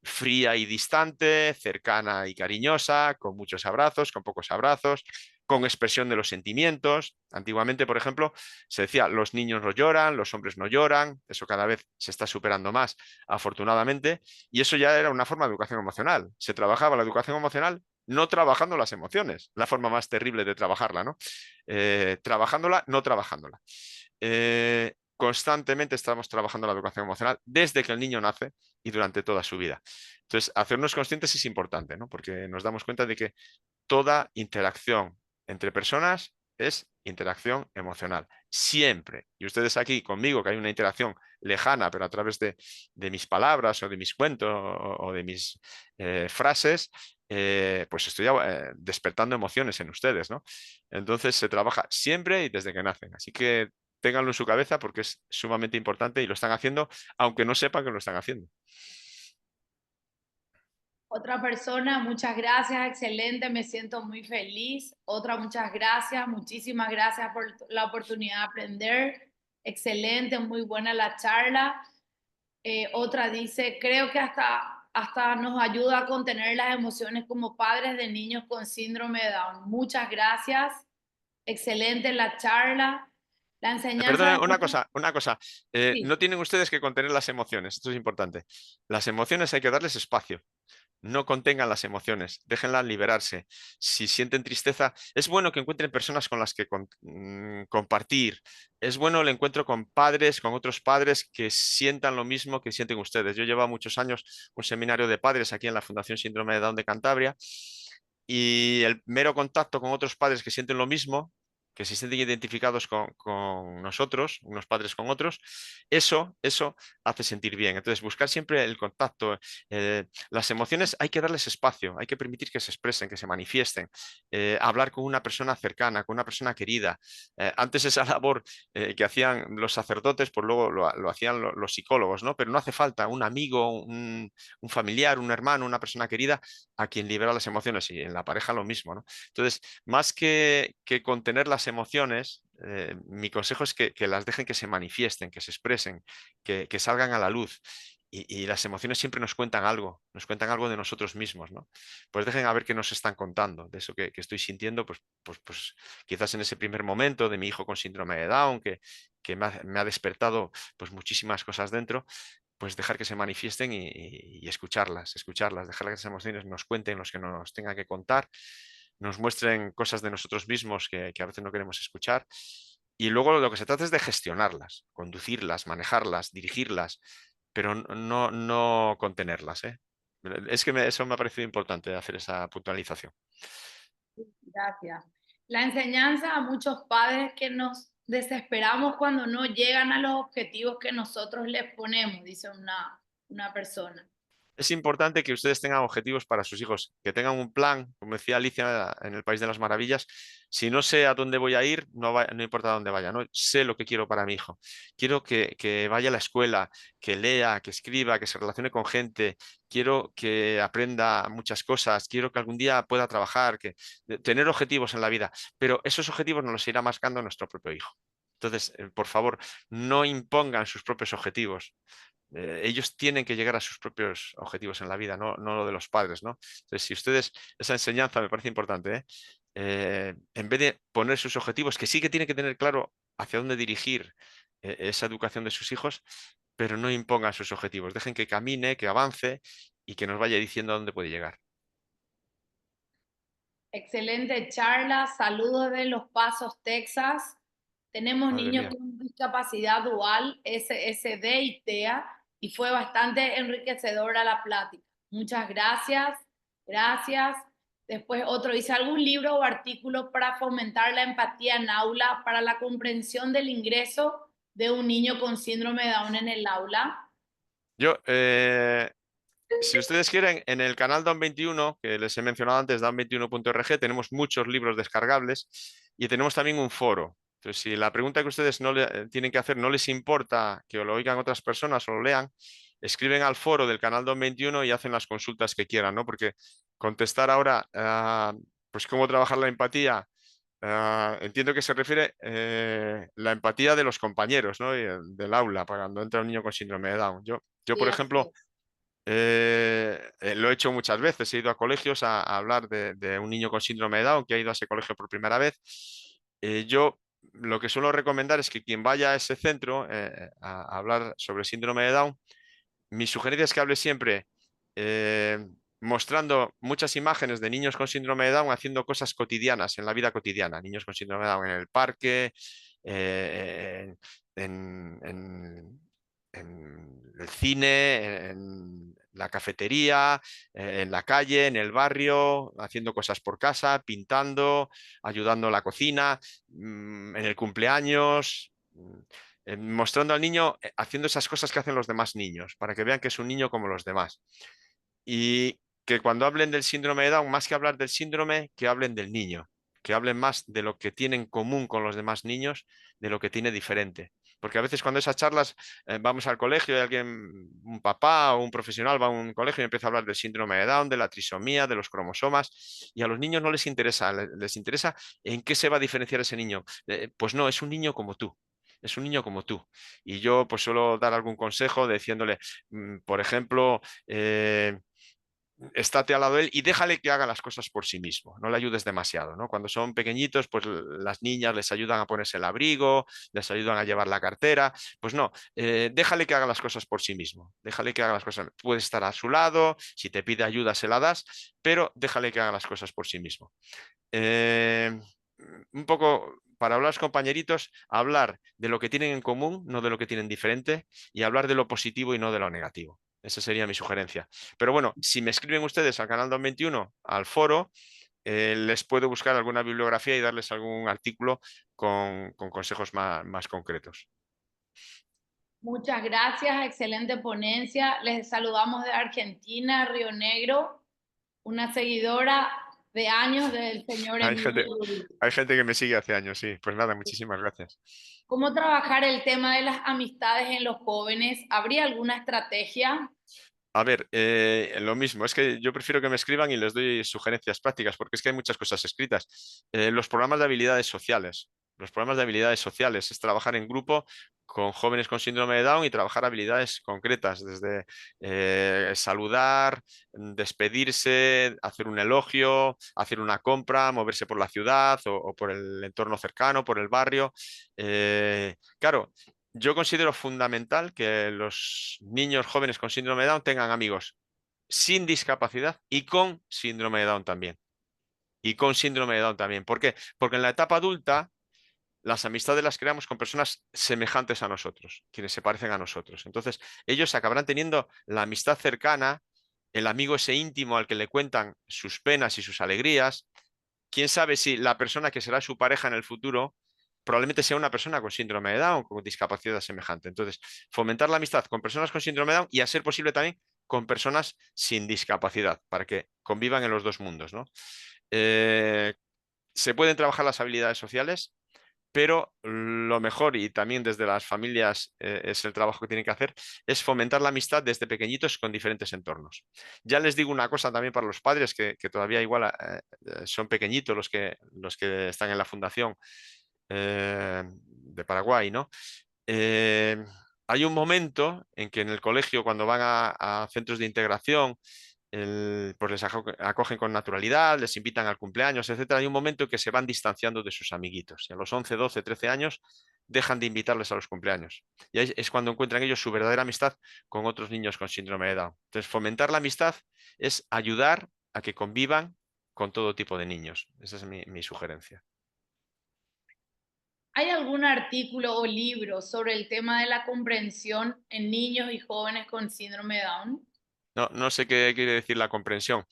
fría y distante, cercana y cariñosa, con muchos abrazos, con pocos abrazos, con expresión de los sentimientos. Antiguamente, por ejemplo, se decía, los niños no lloran, los hombres no lloran, eso cada vez se está superando más, afortunadamente, y eso ya era una forma de educación emocional. Se trabajaba la educación emocional no trabajando las emociones, la forma más terrible de trabajarla, ¿no? Trabajándola, no trabajándola. Constantemente estamos trabajando la educación emocional desde que el niño nace y durante toda su vida. Entonces, hacernos conscientes es importante, ¿no? Porque nos damos cuenta de que toda interacción entre personas es interacción emocional, siempre. Y ustedes aquí conmigo, que hay una interacción lejana, pero a través de mis palabras o de mis cuentos o de mis frases, pues estoy despertando emociones en ustedes, ¿no? Entonces se trabaja siempre y desde que nacen. Así que ténganlo en su cabeza porque es sumamente importante y lo están haciendo, aunque no sepan que lo están haciendo. Otra persona, muchas gracias, excelente, me siento muy feliz. Otra, muchas gracias, muchísimas gracias por la oportunidad de aprender. Excelente, muy buena la charla. Otra dice, creo que hasta nos ayuda a contener las emociones como padres de niños con síndrome de Down. Muchas gracias, excelente la charla. La enseñanza Perdone, de una cosa. sí. No tienen ustedes que contener las emociones, esto es importante. Las emociones hay que darles espacio. No contengan las emociones, déjenlas liberarse. Si sienten tristeza, es bueno que encuentren personas con las que compartir. Es bueno el encuentro con padres, con otros padres que sientan lo mismo que sienten ustedes. Yo llevo muchos años un seminario de padres aquí en la Fundación Síndrome de Down de Cantabria y el mero contacto con otros padres que sienten lo mismo, que se sienten identificados con nosotros, unos padres con otros, eso hace sentir bien. Entonces, buscar siempre el contacto. Las emociones hay que darles espacio, hay que permitir que se expresen, que se manifiesten. Hablar con una persona cercana, con una persona querida. Antes esa labor que hacían los sacerdotes, pues luego lo hacían los psicólogos, ¿no? Pero no hace falta un amigo, un familiar, un hermano, una persona querida a quien libera las emociones y en la pareja lo mismo, ¿no? Entonces, más que contener las emociones, mi consejo es que las dejen que se manifiesten, que se expresen, que salgan a la luz. Y las emociones siempre nos cuentan algo de nosotros mismos, ¿no? Pues dejen a ver qué nos están contando, de eso que estoy sintiendo, pues quizás en ese primer momento de mi hijo con síndrome de Down, que me ha despertado pues muchísimas cosas dentro, pues dejar que se manifiesten y escucharlas, dejar que esas emociones nos cuenten los que nos tengan que contar, nos muestren cosas de nosotros mismos que a veces no queremos escuchar. Y luego lo que se trata es de gestionarlas, conducirlas, manejarlas, dirigirlas, pero no contenerlas, ¿eh? Es que eso me ha parecido importante hacer esa puntualización. Gracias. La enseñanza a muchos padres que nos desesperamos cuando no llegan a los objetivos que nosotros les ponemos, dice una persona. Es importante que ustedes tengan objetivos para sus hijos, que tengan un plan, como decía Alicia en el País de las Maravillas. Si no sé a dónde voy a ir, no importa a dónde vaya, no sé lo que quiero para mi hijo. Quiero que vaya a la escuela, que lea, que escriba, que se relacione con gente. Quiero que aprenda muchas cosas. Quiero que algún día pueda trabajar, tener objetivos en la vida. Pero esos objetivos nos los irá marcando nuestro propio hijo. Entonces, por favor, no impongan sus propios objetivos. Ellos tienen que llegar a sus propios objetivos en la vida, no lo de los padres, ¿no? Entonces, si ustedes, esa enseñanza me parece importante, ¿eh? En vez de poner sus objetivos, que sí que tienen que tener claro hacia dónde dirigir esa educación de sus hijos, pero no impongan sus objetivos. Dejen que camine, que avance y que nos vaya diciendo a dónde puede llegar. Excelente charla, saludos de Los Pasos, Texas. Tenemos Madre niños mía. con discapacidad dual, SSD y TEA, y fue bastante enriquecedora la plática. Muchas gracias, gracias. Después otro dice, ¿algún libro o artículo para fomentar la empatía en aula para la comprensión del ingreso de un niño con síndrome de Down en el aula? Yo, si ustedes quieren, en el canal Down21, que les he mencionado antes, down21.org, tenemos muchos libros descargables y tenemos también un foro. Entonces, si la pregunta que ustedes tienen que hacer no les importa que lo oigan otras personas o lo lean, escriben al foro del canal Down21 y hacen las consultas que quieran, ¿no? Porque contestar ahora, pues cómo trabajar la empatía, entiendo que se refiere la empatía de los compañeros, ¿no? Del aula, para cuando entra un niño con síndrome de Down. Yo, Sí, por así ejemplo, es. lo he hecho muchas veces, he ido a colegios a hablar de un niño con síndrome de Down que ha ido a ese colegio por primera vez. Yo lo que suelo recomendar es que quien vaya a ese centro a hablar sobre síndrome de Down, mi sugerencia es que hable siempre eh, mostrando muchas imágenes de niños con síndrome de Down haciendo cosas cotidianas en la vida cotidiana, niños con síndrome de Down en el parque, en el cine, en la cafetería, en la calle, en el barrio, haciendo cosas por casa, pintando, ayudando a la cocina, en el cumpleaños, mostrando al niño haciendo esas cosas que hacen los demás niños, para que vean que es un niño como los demás. Y que cuando hablen del síndrome de Down, más que hablar del síndrome, que hablen del niño, que hablen más de lo que tiene en común con los demás niños, de lo que tiene diferente. Porque a veces cuando esas charlas vamos al colegio y alguien, un papá o un profesional va a un colegio y empieza a hablar del síndrome de Down, de la trisomía, de los cromosomas, y a los niños no les interesa, les interesa en qué se va a diferenciar ese niño. Pues no, es un niño como tú. Es un niño como tú. Y yo pues suelo dar algún consejo diciéndole, por ejemplo, estate al lado de él y déjale que haga las cosas por sí mismo, no le ayudes demasiado, ¿no? Cuando son pequeñitos, pues las niñas les ayudan a ponerse el abrigo, les ayudan a llevar la cartera, pues no, déjale que haga las cosas por sí mismo, déjale que haga las cosas, puedes estar a su lado, si te pide ayuda se la das, pero déjale que haga las cosas por sí mismo. Eh, un poco para hablar los compañeritos, hablar de lo que tienen en común, no de lo que tienen diferente, y hablar de lo positivo y no de lo negativo. Esa sería mi sugerencia. Pero bueno, si me escriben ustedes al canal 21, al foro, les puedo buscar alguna bibliografía y darles algún artículo con consejos más concretos. Muchas gracias, excelente ponencia. Les saludamos de Argentina, Río Negro, una seguidora de años del señor Hay Emilio gente, Rubio. hay gente que me sigue hace años, sí. Pues nada, muchísimas gracias. ¿Cómo trabajar el tema de las amistades en los jóvenes? ¿Habría alguna estrategia? A ver, lo mismo, es que yo prefiero que me escriban y les doy sugerencias prácticas, porque es que hay muchas cosas escritas. Los programas de habilidades sociales. Los programas de habilidades sociales es trabajar en grupo con jóvenes con síndrome de Down y trabajar habilidades concretas, desde saludar, despedirse, hacer un elogio, hacer una compra, moverse por la ciudad o por el entorno cercano, por el barrio. Claro, yo considero fundamental que los niños jóvenes con síndrome de Down tengan amigos sin discapacidad y con síndrome de Down también. Y con síndrome de Down también. ¿Por qué? Porque en la etapa adulta las amistades las creamos con personas semejantes a nosotros, quienes se parecen a nosotros. Entonces, ellos acabarán teniendo la amistad cercana, el amigo ese íntimo al que le cuentan sus penas y sus alegrías. Quién sabe si la persona que será su pareja en el futuro probablemente sea una persona con síndrome de Down, con discapacidad semejante. Entonces, fomentar la amistad con personas con síndrome de Down y, a ser posible, también con personas sin discapacidad, para que convivan en los dos mundos, ¿no? Se pueden trabajar las habilidades sociales, pero lo mejor, y también desde las familias es el trabajo que tienen que hacer, es fomentar la amistad desde pequeñitos con diferentes entornos. Ya les digo una cosa también para los padres que todavía igual son pequeñitos los que están en la fundación de Paraguay, ¿no? Eh, hay un momento en que en el colegio, cuando van a centros de integración, pues les acogen con naturalidad, les invitan al cumpleaños, etcétera. Hay un momento en que se van distanciando de sus amiguitos. Y a los 11, 12, 13 años dejan de invitarles a los cumpleaños. Y ahí es cuando encuentran ellos su verdadera amistad con otros niños con síndrome de Down. Entonces, fomentar la amistad es ayudar a que convivan con todo tipo de niños. Esa es mi sugerencia. ¿Hay algún artículo o libro sobre el tema de la comprensión en niños y jóvenes con síndrome de Down? No sé qué quiere decir la comprensión,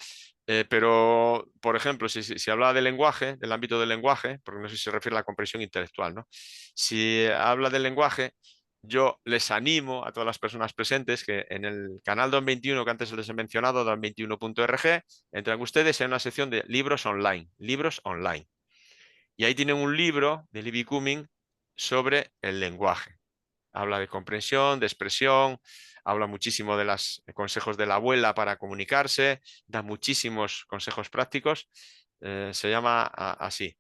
pero, por ejemplo, si habla del lenguaje, del ámbito del lenguaje, porque no sé si se refiere a la comprensión intelectual, ¿no? Si habla del lenguaje, yo les animo a todas las personas presentes que en el canal Don 21, que antes les he mencionado, don21.org, entran ustedes en una sección de libros online, libros online. Y ahí tienen un libro de Libby Cumming sobre el lenguaje. Habla de comprensión, de expresión, habla muchísimo de los consejos de la abuela para comunicarse, da muchísimos consejos prácticos. Se llama así.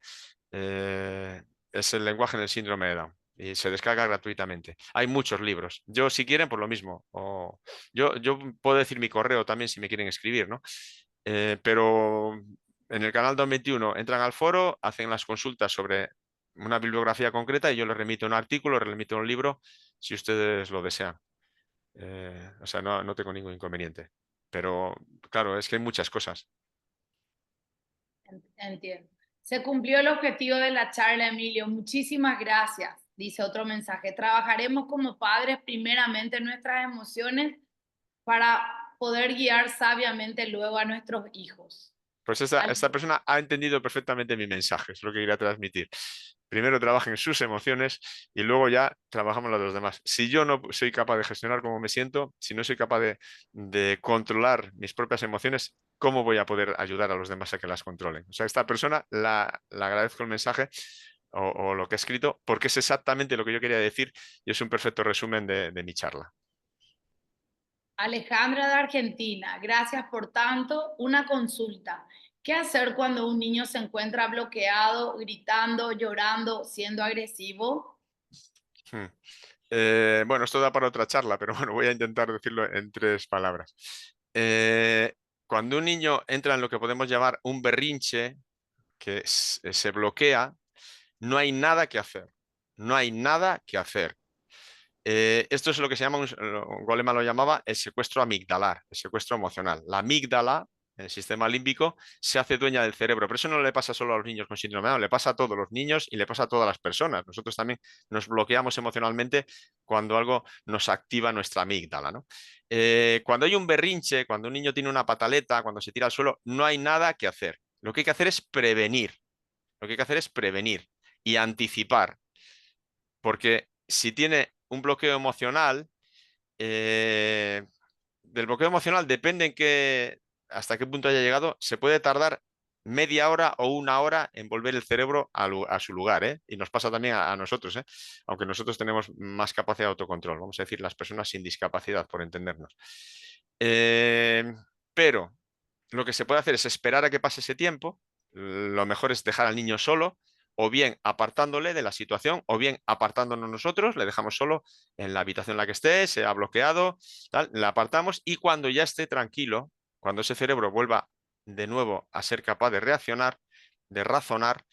Es el lenguaje en el síndrome de Down y se descarga gratuitamente. Hay muchos libros. Yo, si quieren, por lo mismo. Yo puedo decir mi correo también si me quieren escribir, ¿no? Pero en el canal Don 21 entran al foro, hacen las consultas sobre una bibliografía concreta y yo les remito un artículo, les remito un libro si ustedes lo desean. O sea, no tengo ningún inconveniente. Pero claro, es que hay muchas cosas. Entiendo. Se cumplió el objetivo de la charla, Emilio. Muchísimas gracias. Dice otro mensaje. Trabajaremos como padres primeramente en nuestras emociones para poder guiar sabiamente luego a nuestros hijos. Pues esta persona ha entendido perfectamente mi mensaje, es lo que quería transmitir. Primero trabajen sus emociones y luego ya trabajamos las de los demás. Si yo no soy capaz de gestionar cómo me siento, si no soy capaz de controlar mis propias emociones, ¿cómo voy a poder ayudar a los demás a que las controlen? O sea, esta persona la agradezco el mensaje o lo que he escrito porque es exactamente lo que yo quería decir y es un perfecto resumen de mi charla. Alejandra de Argentina, gracias por tanto. Una consulta. ¿Qué hacer cuando un niño se encuentra bloqueado, gritando, llorando, siendo agresivo? Hmm. Bueno, esto da para otra charla, pero bueno, voy a intentar decirlo en 3 palabras. Cuando un niño entra en lo que podemos llamar un berrinche, que se bloquea, no hay nada que hacer. No hay nada que hacer. Esto es lo que se llama, Goleman lo llamaba el secuestro amigdalar, el secuestro emocional. La amígdala, el sistema límbico, se hace dueña del cerebro, pero eso no le pasa solo a los niños con síndrome de Down, le pasa a todos los niños y le pasa a todas las personas. Nosotros también nos bloqueamos emocionalmente cuando algo nos activa nuestra amígdala, ¿no? Cuando hay un berrinche, cuando un niño tiene una pataleta, cuando se tira al suelo, no hay nada que hacer. Lo que hay que hacer es prevenir. Lo que hay que hacer es prevenir y anticipar, porque si tiene un bloqueo emocional, del bloqueo emocional depende hasta qué punto haya llegado, se puede tardar media hora o 1 hora en volver el cerebro a su lugar, ¿eh? Y nos pasa también a nosotros, ¿eh? Aunque nosotros tenemos más capacidad de autocontrol, vamos a decir las personas sin discapacidad, por entendernos. Pero lo que se puede hacer es esperar a que pase ese tiempo, lo mejor es dejar al niño solo, o bien apartándole de la situación, o bien apartándonos nosotros, le dejamos solo en la habitación en la que esté, se ha bloqueado, tal, le apartamos y cuando ya esté tranquilo, cuando ese cerebro vuelva de nuevo a ser capaz de reaccionar, de razonar,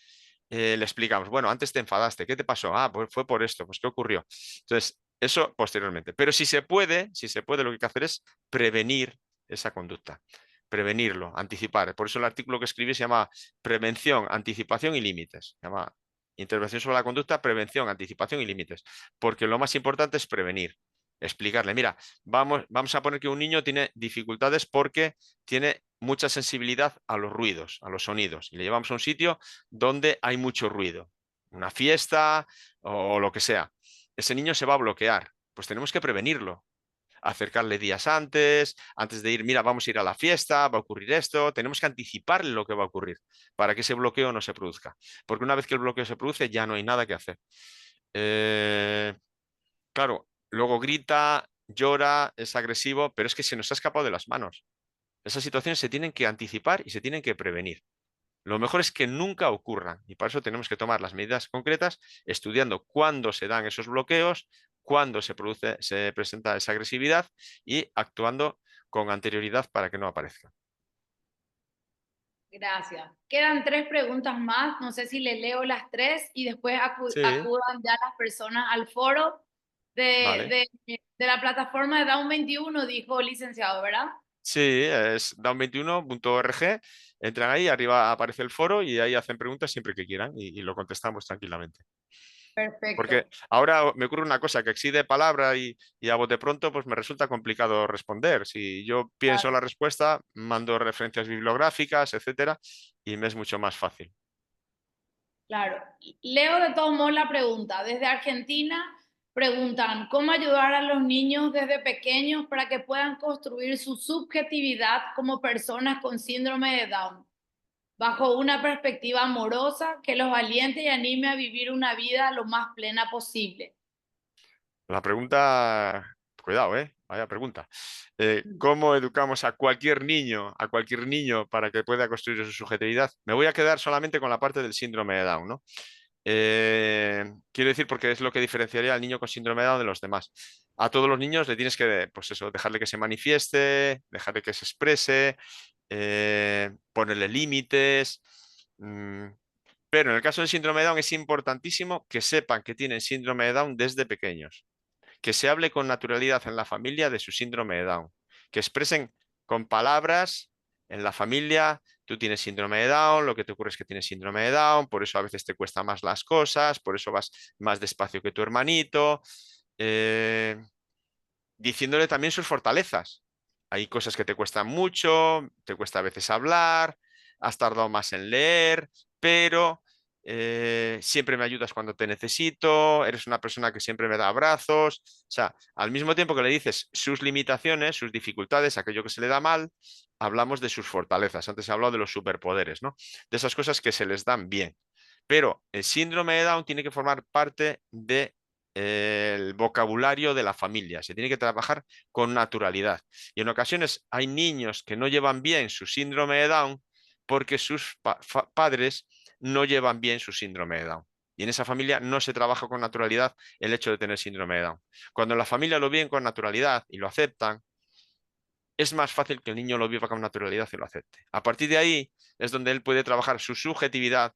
le explicamos, bueno, antes te enfadaste, ¿qué te pasó? Ah, pues fue por esto, pues ¿qué ocurrió? Entonces, eso posteriormente. Pero si se puede, lo que hay que hacer es prevenir esa conducta, prevenirlo, anticipar. Por eso el artículo que escribí se llama Prevención, Anticipación y Límites. Se llama Intervención sobre la conducta, prevención, anticipación y límites. Porque lo más importante es prevenir. Explicarle, mira, vamos a poner que un niño tiene dificultades porque tiene mucha sensibilidad a los ruidos, a los sonidos, y le llevamos a un sitio donde hay mucho ruido, una fiesta o lo que sea. Ese niño se va a bloquear, pues tenemos que prevenirlo, acercarle días antes de ir, mira, vamos a ir a la fiesta, va a ocurrir esto, tenemos que anticiparle lo que va a ocurrir para que ese bloqueo no se produzca, porque una vez que el bloqueo se produce ya no hay nada que hacer. Claro, luego grita, llora, es agresivo, pero es que se nos ha escapado de las manos. Esas situaciones se tienen que anticipar y se tienen que prevenir. Lo mejor es que nunca ocurran y para eso tenemos que tomar las medidas concretas estudiando cuándo se dan esos bloqueos, cuándo se presenta esa agresividad y actuando con anterioridad para que no aparezca. Gracias. Quedan 3 preguntas más. No sé si les leo las 3 y después Sí, acudan ya las personas al foro vale. de la plataforma de Down 21, dijo el licenciado, ¿verdad? Sí, es down21.org. Entran ahí, arriba aparece el foro y ahí hacen preguntas siempre que quieran y lo contestamos tranquilamente. Porque Perfecto. ahora me ocurre una cosa que exige palabra y a bote pronto pues me resulta complicado responder. Si yo pienso la respuesta, mando referencias bibliográficas, etcétera, y me es mucho más fácil. Claro. Leo de todos modos la pregunta. Desde Argentina preguntan, ¿cómo ayudar a los niños desde pequeños para que puedan construir su subjetividad como personas con síndrome de Down, bajo una perspectiva amorosa que los aliente y anime a vivir una vida lo más plena posible? La pregunta, cuidado, vaya pregunta. ¿Cómo educamos a cualquier niño para que pueda construir su subjetividad? Me voy a quedar solamente con la parte del síndrome de Down, ¿no? Quiero decir porque es lo que diferenciaría al niño con síndrome de Down de los demás. A todos los niños le tienes que, pues eso, dejarle que se manifieste, dejarle que se exprese, ponerle límites. Pero en el caso del síndrome de Down es importantísimo que sepan que tienen síndrome de Down desde pequeños, que se hable con naturalidad en la familia de su síndrome de Down, que expresen con palabras en la familia: tú tienes síndrome de Down, lo que te ocurre es que tienes síndrome de Down, por eso a veces te cuesta más las cosas, por eso vas más despacio que tu hermanito, diciéndole también sus fortalezas. Hay cosas que te cuestan mucho, te cuesta a veces hablar, has tardado más en leer, pero siempre me ayudas cuando te necesito, eres una persona que siempre me da abrazos. O sea, al mismo tiempo que le dices sus limitaciones, sus dificultades, aquello que se le da mal, hablamos de sus fortalezas. Antes he hablado de los superpoderes, ¿no? De esas cosas que se les dan bien. Pero el síndrome de Down tiene que formar parte de el vocabulario de la familia, se tiene que trabajar con naturalidad. Y en ocasiones hay niños que no llevan bien su síndrome de Down porque sus padres no llevan bien su síndrome de Down. Y en esa familia no se trabaja con naturalidad el hecho de tener síndrome de Down. Cuando la familia lo vive con naturalidad y lo aceptan, es más fácil que el niño lo viva con naturalidad y lo acepte. A partir de ahí es donde él puede trabajar su subjetividad,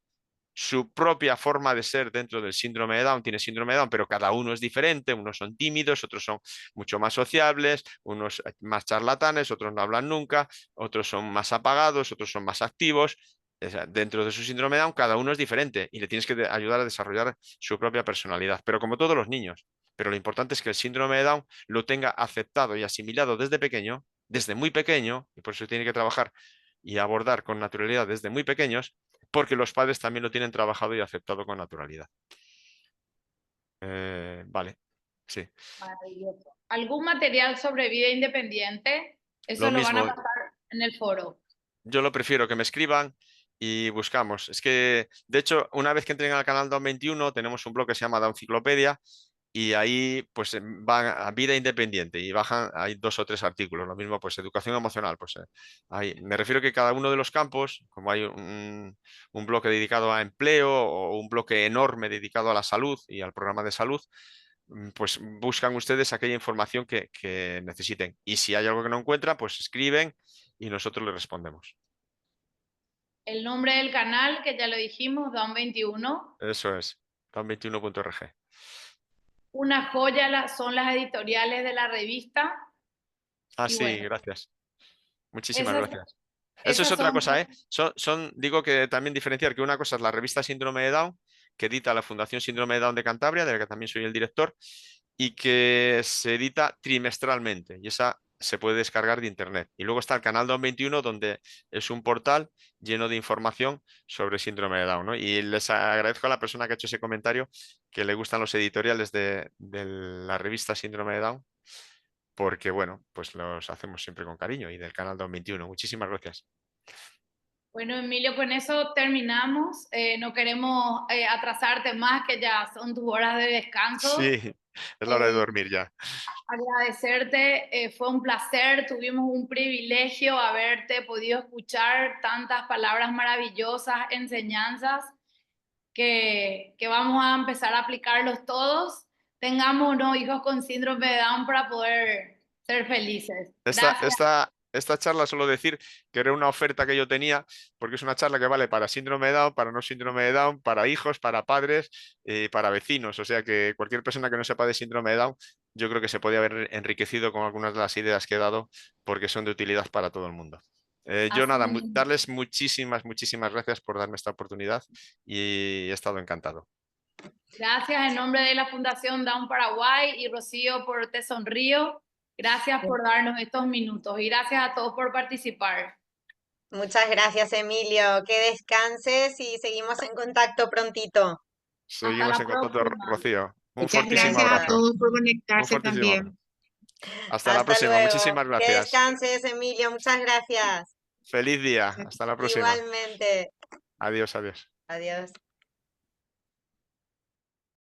su propia forma de ser dentro del síndrome de Down. Tiene síndrome de Down, pero cada uno es diferente. Unos son tímidos, otros son mucho más sociables, unos más charlatanes, otros no hablan nunca, otros son más apagados, otros son más activos. O sea, dentro de su síndrome de Down, cada uno es diferente y le tienes que ayudar a desarrollar su propia personalidad, pero como todos los niños. Pero lo importante es que el síndrome de Down lo tenga aceptado y asimilado desde pequeño, desde muy pequeño, y por eso tiene que trabajar y abordar con naturalidad desde muy pequeños, porque los padres también lo tienen trabajado y aceptado con naturalidad. Vale, sí. Maravilloso. ¿Algún material sobre vida independiente? Lo Eso lo van a mismo, pasar en el foro. yo lo prefiero que me escriban y buscamos. Es que, de hecho, una vez que entren al canal Down 21, tenemos un blog que se llama Down Enciclopedia y ahí pues van a vida independiente y bajan, hay 2 o 3 artículos. Lo mismo, pues educación emocional. Pues me refiero que cada uno de los campos, como hay un bloque dedicado a empleo o un bloque enorme dedicado a la salud y al programa de salud, pues buscan ustedes aquella información que necesiten. Y si hay algo que no encuentran, pues escriben y nosotros les respondemos. El nombre del canal, que ya lo dijimos, Down 21. Eso es, down21.org. Una joya son las editoriales de la revista. Ah, Y sí, bueno, gracias. Muchísimas esas, gracias. Eso es esas otra son... cosa, ¿eh? Digo que también diferenciar que una cosa es la revista Síndrome de Down, que edita la Fundación Síndrome de Down de Cantabria, de la que también soy el director, y que se edita trimestralmente, y esa se puede descargar de internet. Y luego está el canal Down 21, donde es un portal lleno de información sobre síndrome de Down, ¿no? Y les agradezco a la persona que ha hecho ese comentario que le gustan los editoriales de la revista Síndrome de Down, porque bueno, pues los hacemos siempre con cariño, y del canal Down 21. Muchísimas gracias. Bueno, Emilio, con eso terminamos. No queremos atrasarte más, que ya son tus horas de descanso. Sí, es la hora de dormir ya. Agradecerte, fue un placer, tuvimos un privilegio haberte podido escuchar tantas palabras maravillosas, enseñanzas que vamos a empezar a aplicarlos todos. Tengamos, ¿no?, hijos con síndrome de Down para poder ser felices. Esta, Gracias. esta, esta charla suelo decir que era una oferta que yo tenía, porque es una charla que vale para síndrome de Down, para no síndrome de Down, para hijos, para padres, para vecinos. O sea que cualquier persona que no sepa de síndrome de Down, yo creo que se puede haber enriquecido con algunas de las ideas que he dado, porque son de utilidad para todo el mundo. Yo Así nada, mismo. darles muchísimas gracias por darme esta oportunidad y he estado encantado. Gracias en nombre de la Fundación Down Paraguay y Rocío por Te Sonrío. Gracias por darnos estos minutos y gracias a todos por participar. Muchas gracias, Emilio. Que descanses y seguimos en contacto prontito. Seguimos la en contacto, próxima. Rocío. Un Muchas fortísimo gracias a abrazo. todos por Un conectarse fortísimo abrazo. también. Hasta la Hasta próxima. luego. Muchísimas Que gracias. descanses, Emilio. Muchas gracias. Feliz día. Hasta la próxima. Igualmente. Adiós, adiós. Adiós.